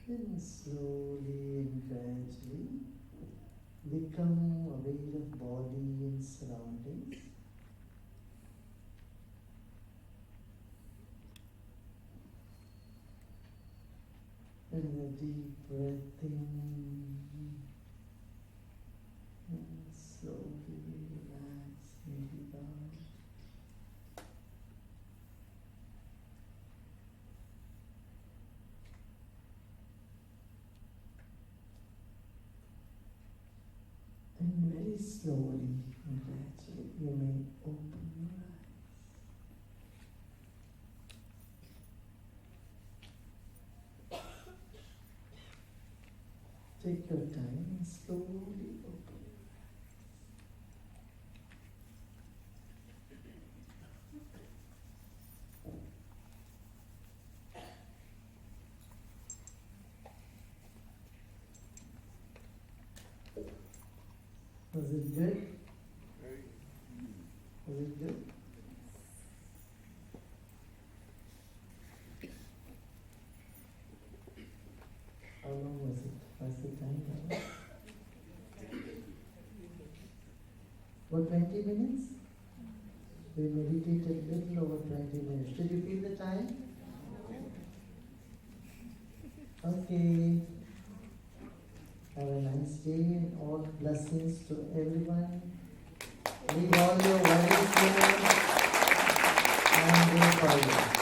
And slowly and gradually become aware of body and surroundings. And a deep breath in and slowly relax and breathe out. And very slowly and gradually you may open your eyes. Take your time and slowly open your eyes. Was it good? Was it good? How long was it? What's the time now? About 20 minutes? We meditated a little over 20 minutes. Did you feel the time? Okay. Have a nice day and all blessings to everyone. Leave all your worries here and go forward.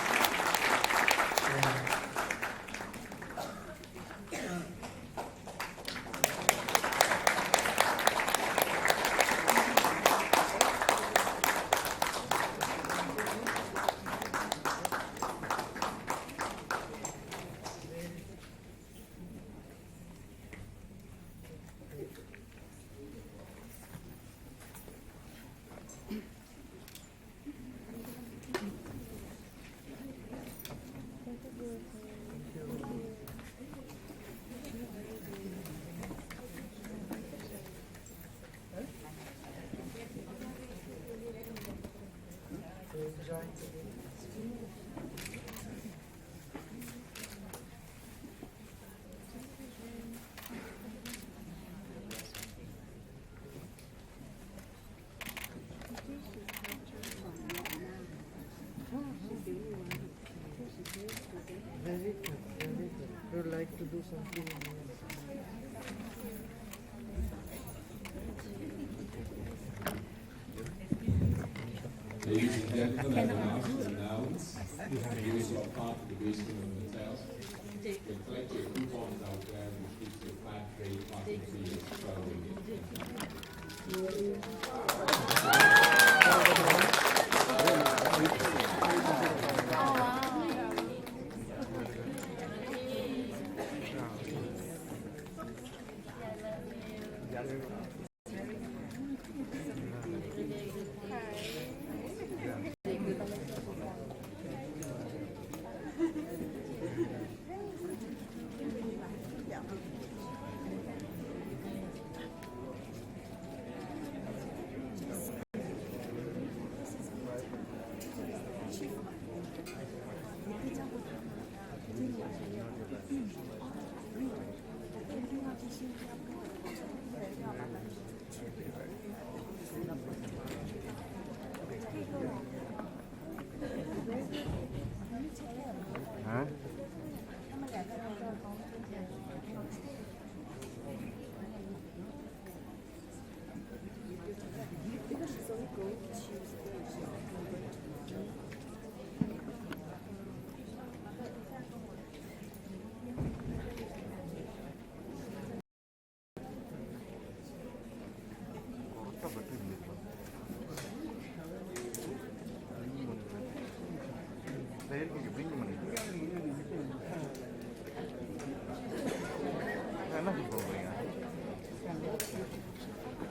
Very good, very good. Would you like to do something? Ladies and gentlemen, I will ask you to announce those who are part of the basement of the hotels. You can collect your coupons out there, which gives you a flat rate parking fee of 12 ringgit.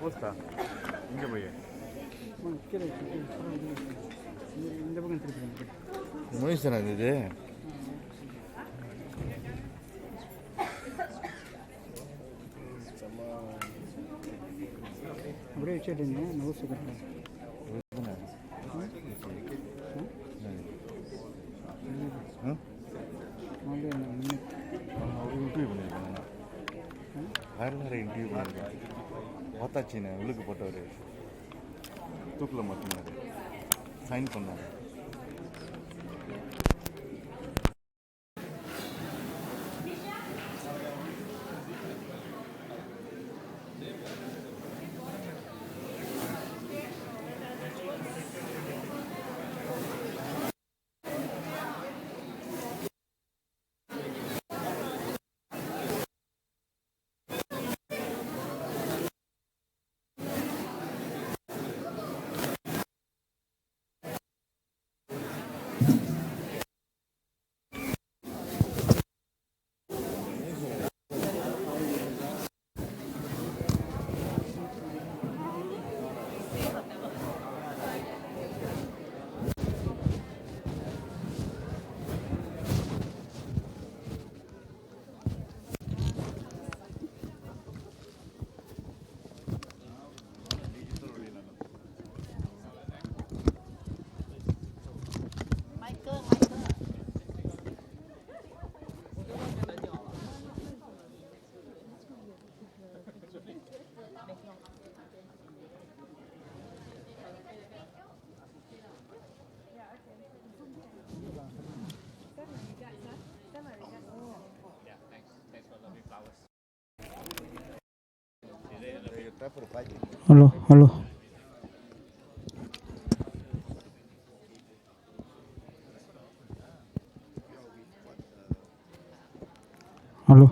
போஸ்டா இங்கே போய் இந்த பக்கம் திருப்பி முனிசனா இது அப்படியே வச்சுட்டீங்க nose கட்டேன் interview பண்ணியிருக்காங்க வேறு இன்டர்வியூ பண்ணியிருக்காங்க பார்த்தாச்சின்னு உள்ளுக்கு போட்டவர் தூக்கில் மாட்டினார் சைன் பண்ணார் Hello, hello. Hello.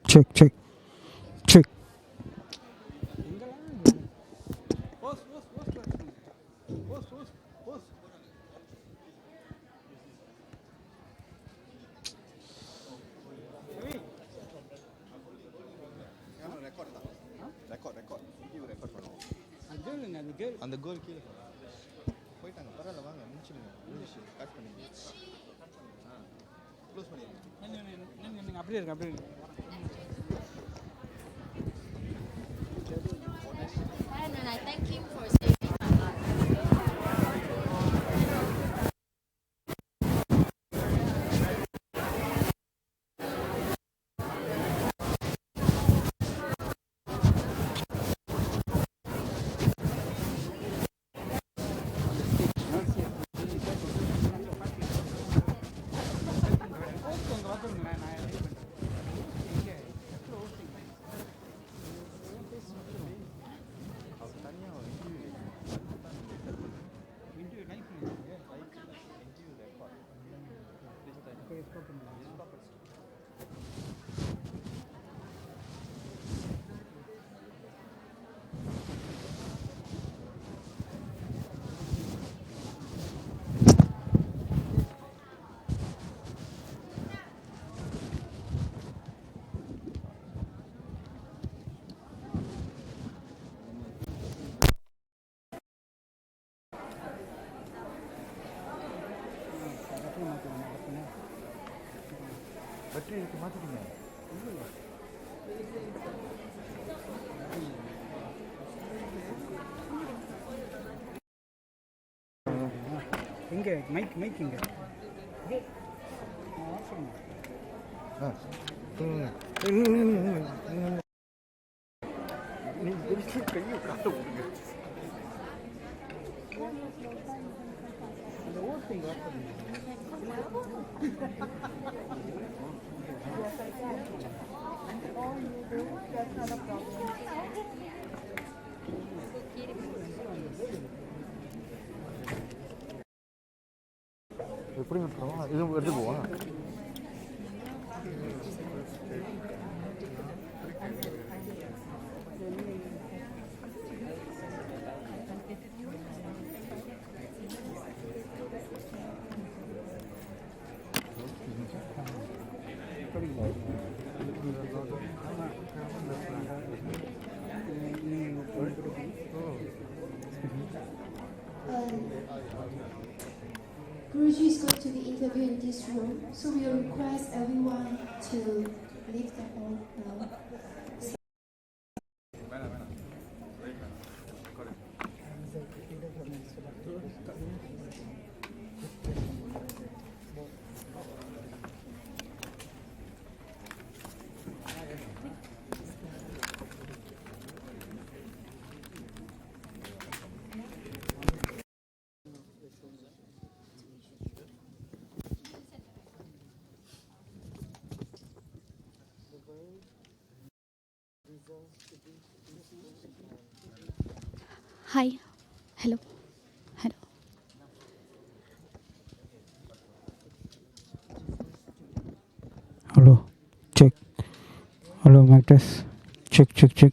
Check, check, check. அந்த கோல் கீழே போயிட்டாங்க, பரவாயில்ல, வாங்க முடிச்சிடுங்க, முடிச்சு கட் பண்ணிடுங்க, க்ளோஸ் பண்ணிடுங்க. அப்படியே இருக்கு, அப்படியே இருக்கு. And I thank him for saving my life. பற்றி இருக்கு, மாற்றிட்டீங்க. எங்கே மைக் மைக் எங்கே? ஆ சொல்லுங்க. நீங்கள் கையை காட்ட விடுங்க. அந்த ஓட்டு இங்கே எப்படி விட்டுருவோம், இது எடுத்துக்குவோம். Guruji is going to be interviewed in this room, so we will request everyone to leave the hall now. Hi. Hello. Hello. Hello. Check. Hello, mic test. Check, check, check.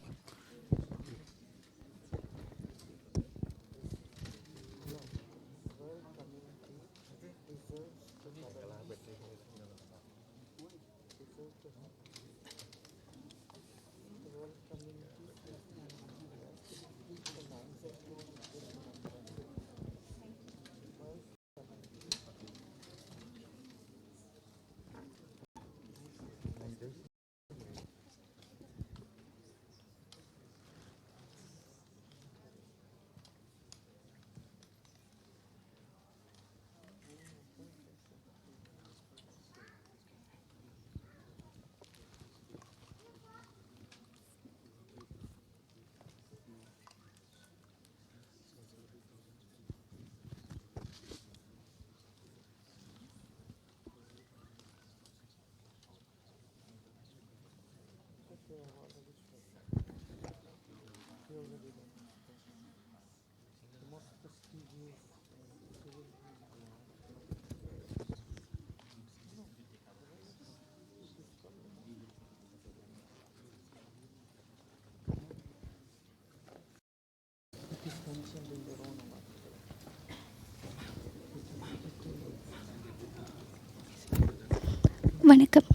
வணக்கம்.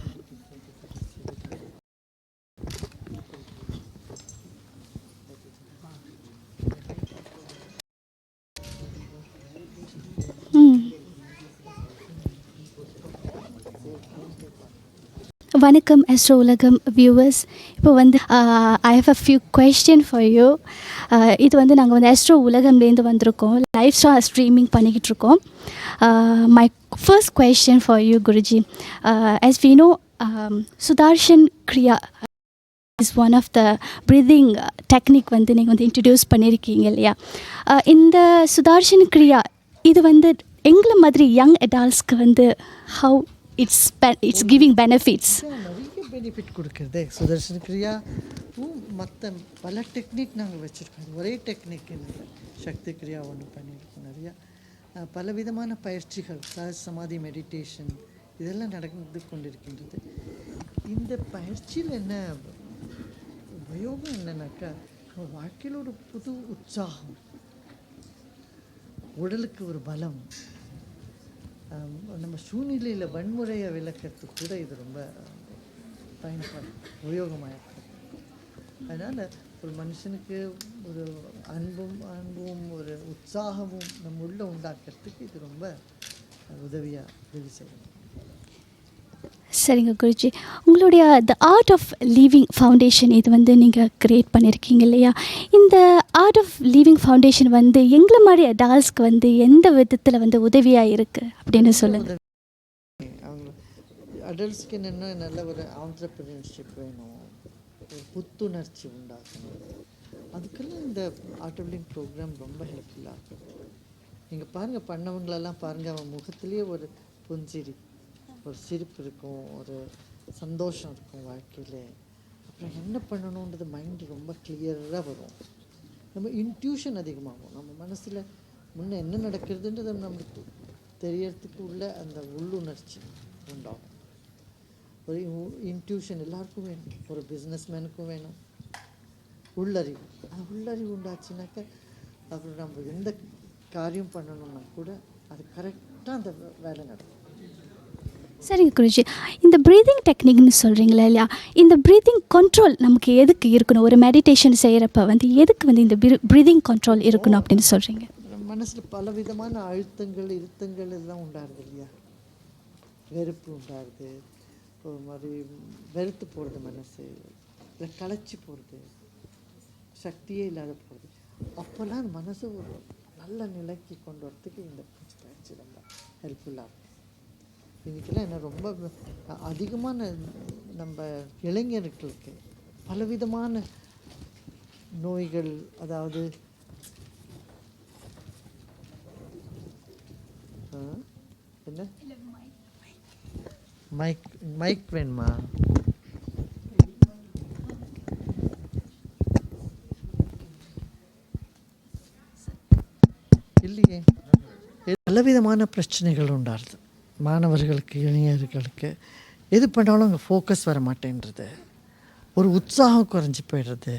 வணக்கம் அஸ்ட்ரோ உலகம் viewers. இப்போ வந்து I have a few question for you. இது வந்து நாங்கள் வந்து astro உலகம்லேருந்து வந்திருக்கோம், லைவ் ஸ்ட்ரீமிங் பண்ணிக்கிட்டு இருக்கோம். My first question for you Guruji, as we know, Sudarshan Kriya is one of the breathing technique வந்து நீங்கள் வந்து இன்ட்ரடியூஸ் பண்ணியிருக்கீங்க இல்லையா? இந்த சுதர்ஷன் கிரியா இது வந்து எங்களை மாதிரி யங் அடால்ட்ஸ்க்கு வந்து ஹவு இட்ஸ் கிவிங் பெனிஃபிட்ஸ்? நிறைய பெனிஃபிட் கொடுக்குறது சுதர்ஷன் கிரியா. மற்ற பல டெக்னிக் நாங்கள் வச்சுருக்கோம், ஒரே டெக்னிக் இல்லை. சக்தி கிரியா ஒன்று பண்ணியிருக்கோம். நிறையா பலவிதமான பயிற்சிகள், சமாதி மெடிடேஷன் இதெல்லாம் நடந்து கொண்டிருக்கின்றது. இந்த பயிற்சியில் என்ன உபயோகம் என்னன்னாக்கா, நம்ம வாழ்க்கையில் ஒரு புது உற்சாகம், உடலுக்கு ஒரு பலம், நம்ம சூழ்நிலையில் வன்முறையை விளக்கிறதுக்கு கூட இது ரொம்ப பயன்படும், உபயோகமாக இருக்கும். அதனால் ஒரு மனுஷனுக்கு ஒரு அன்பும் ஒரு உற்சாகமும் நம்ம உள்ள உண்டாக்குறதுக்கு இது ரொம்ப உதவி செய்யும். சரிங்க குருஜி, உங்களுடைய the Art of Living foundation இது வந்து நீங்கள் க்ரியேட் பண்ணியிருக்கீங்க இல்லையா? இந்த ஆர்ட் ஆஃப் லிவிங் ஃபவுண்டேஷன் வந்து எங்களை மாதிரி அடால்ட்ஸ்க்கு வந்து எந்த விதத்தில் வந்து உதவியாக இருக்குது அப்படின்னு சொல்லுங்கள். அவங்க அடல்ட்ஸ்க்கு என்னென்னா நல்ல ஒரு ஆண்டர்ப்ரினர்ஷிப் வேணும், ஒரு புத்துணர்ச்சி உண்டாக்கணும். அதுக்கெல்லாம் இந்த ஆர்ட் ஆஃப் லிவிங் ப்ரோக்ராம் ரொம்ப ஹெல்ப்ஃபுல்லாக இருக்கும். நீங்கள் பாருங்கள், பண்ணவங்களெல்லாம் பாருங்கள், அவன் முகத்துலேயே ஒரு புஞ்சிரி, ஒரு சிரிப்பு இருக்கும், ஒரு சந்தோஷம் இருக்கும் வாழ்க்கையில். அப்புறம் என்ன பண்ணணுன்றது மைண்டு ரொம்ப கிளியராக வரும். நம்ம இன்ட்யூஷன் அதிகமாகும், நம்ம மனசில் முன்னே என்ன நடக்கிறதுன்றது நம்மளுக்கு தெரியறதுக்கு உள்ள அந்த உள்ளுணர்ச்சி உண்டாகும். ஒரு இன்ட்யூஷன் எல்லாருக்கும் வேணும், ஒரு பிஸ்னஸ்மேனுக்கும் வேணும். உள்ளறிவு, அந்த உள்ளறிவு உண்டாச்சுனாக்க அப்புறம் நம்ம எந்த காரியம் பண்ணணும்னா கூட அது கரெக்டாக அந்த வேலை நடக்கும். சரிங்க குருஜி, இந்த ப்ரீதிங் டெக்னிக்னு சொல்கிறீங்களா இல்லையா? இந்த ப்ரீதிங் கண்ட்ரோல் நமக்கு எதுக்கு இருக்கணும்? ஒரு மெடிடேஷன் செய்கிறப்ப வந்து எதுக்கு வந்து இந்த ப்ரீதிங் கண்ட்ரோல் இருக்கணும் அப்படின்னு சொல்கிறீங்க? மனசில் பல விதமான அழுத்தங்கள் எல்லாம் உண்டாகுது இல்லையா? வெறுப்பு உண்டாகுது, ஒரு மாதிரி வெறுத்து போகிறது, மனசு இல்லை களைச்சி போகிறது, சக்தியே இல்லாத போகிறது. அப்போல்லாம் அந்த மனசு ஒரு நல்ல நிலைக்கு கொண்டு வரத்துக்கு இந்த பயிற்சி ரொம்ப ஹெல்ப்ஃபுல்லாக இருக்கும். இன்றைக்கெல்லாம் என்ன ரொம்ப அதிகமான நம்ம இளைஞர்களுக்கு பலவிதமான நோய்கள், அதாவது என்ன மைக் வேணுமா? இல்லையே, பலவிதமான பிரச்சனைகள் உண்டாருது மாணவர்களுக்கு, இளைஞர்களுக்கு. எது பண்ணாலும் அங்கே ஃபோக்கஸ் வர மாட்டேன்றது, ஒரு உற்சாகம் குறைஞ்சி போயிடுறது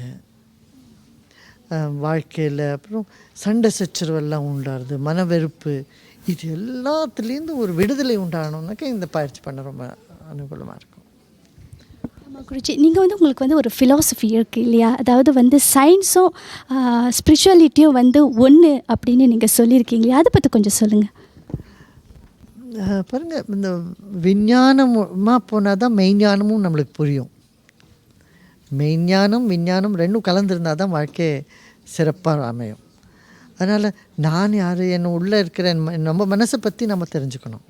வாழ்க்கையில். அப்புறம் சண்டை சச்சரவெல்லாம் உண்டாருது, மனவெறுப்பு. இது எல்லாத்துலேருந்து ஒரு விடுதலை உண்டாகணுன்னாக்கா இந்த பயிற்சி பண்ண ரொம்ப அனுகூலமாக இருக்கும். ஆமாம் குருஜி, நீங்கள் வந்து உங்களுக்கு வந்து ஒரு ஃபிலாசபி இருக்குது இல்லையா? அதாவது வந்து சயின்ஸும் ஸ்பிரிச்சுவாலிட்டியும் வந்து ஒன்று அப்படின்னு நீங்கள் சொல்லியிருக்கீங்களா? அதை பற்றி கொஞ்சம் சொல்லுங்கள். பாருங்கள், இந்த விஞ்ஞானமாக போனால் தான் மெய்ஞானமும் நம்மளுக்கு புரியும். மெய்ஞானம் விஞ்ஞானம் ரெண்டும் கலந்துருந்தால் தான் வாழ்க்கை சிறப்பாக அமையும். அதனால் நான் யார், என்ன உள்ளே இருக்கிற நம்ம மனசை பற்றி நம்ம தெரிஞ்சுக்கணும்.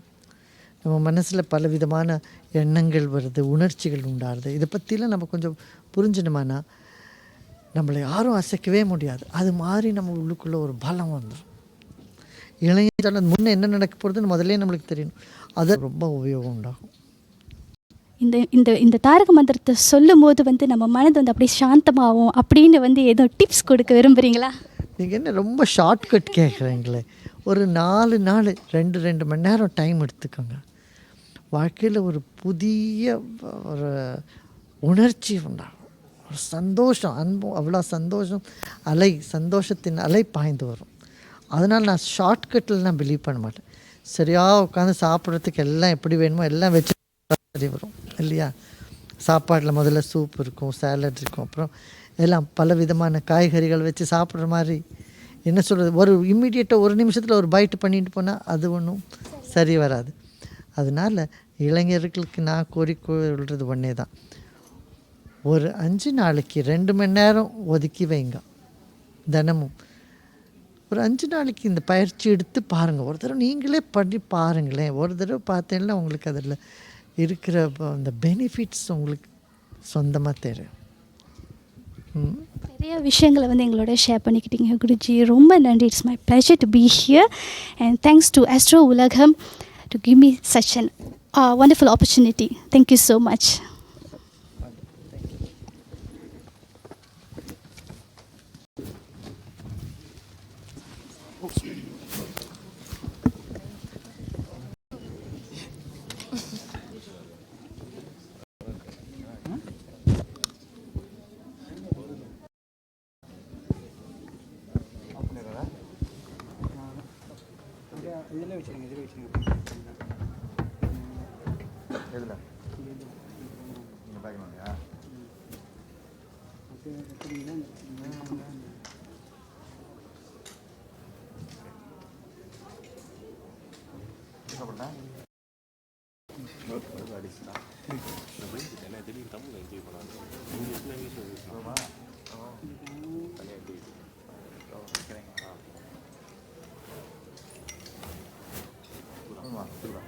நம்ம மனசில் பல விதமான எண்ணங்கள் வருது, உணர்ச்சிகள் உண்டாருது. இதை பற்றிலாம் நம்ம கொஞ்சம் புரிஞ்சினோம்னா நம்மளை யாரும் அசைக்கவே முடியாது. அது மாதிரி நம்ம உள்ளுக்குள்ளே ஒரு பலம் வந்துடும். இளைஞர்கள் முன்னே என்ன நடக்க போகிறதுன்னு முதல்ல நம்மளுக்கு தெரியணும். அது ரொம்ப உபயோகம் உண்டாகும். இந்த இந்த இந்த தாரக மந்திரத்தை சொல்லும் போது வந்து நம்ம மனது வந்து அப்படியே சாந்தமாகும் அப்படின்னு வந்து ஏதோ டிப்ஸ் கொடுக்க விரும்புகிறீங்களா? நீங்கள் என்ன ரொம்ப ஷார்ட்கட் கேட்குறீங்களே? ஒரு 4 நாள் 2 மணி நேரம் டைம் எடுத்துக்கோங்க. வாழ்க்கையில் ஒரு புதிய ஒரு உணர்ச்சி உண்டாகும், ஒரு சந்தோஷம், அன்பும் அவ்வளோ சந்தோஷம், சந்தோஷத்தின் அலை பாய்ந்து வரும். அதனால் நான் ஷார்ட்கட்டில் நான் பிலீவ் பண்ண மாட்டேன். சரியாக உட்காந்து சாப்பிட்றதுக்கு எல்லாம் எப்படி வேணுமோ எல்லாம் வச்சு சரி வரும் இல்லையா? சாப்பாட்டில் முதல்ல சூப் இருக்கும், சேலட் இருக்கும், அப்புறம் எல்லாம் பல விதமான காய்கறிகள் வச்சு சாப்பிட்ற மாதிரி என்ன சொல்கிறது, ஒரு இம்மிடியேட்டாக ஒரு நிமிஷத்தில் ஒரு பைட்டு பண்ணிட்டு போனால் அது ஒன்றும் சரி வராது. அதனால் இளைஞர்களுக்கு நான் கோரிக்கொள்கிறது ஒன்றே தான், ஒரு 5 நாளைக்கு 2 மணி நேரம் ஒதுக்கி வைங்க தினமும். ஒரு 5 நாளைக்கு இந்த பயிற்சி எடுத்து பாருங்கள். ஒரு தடவை நீங்களே பண்ணி பாருங்களேன். ஒரு தடவை பார்த்தீங்கன்னா உங்களுக்கு அதில் இருக்கிற அந்த பெனிஃபிட்ஸ் உங்களுக்கு சொந்தமாக தெரியும். நிறைய விஷயங்களை வந்து எங்களோட ஷேர் பண்ணிக்கிட்டீங்க குருஜி. ரொம்ப நன்றி. It's my pleasure to be here and thanks to Astro Ulagam to give me such an wonderful opportunity. Thank you so much. இதில் வச்சுருங்க எதில் நீங்கள் பார்க்கணும் இல்லையா? அடிச்சுதான்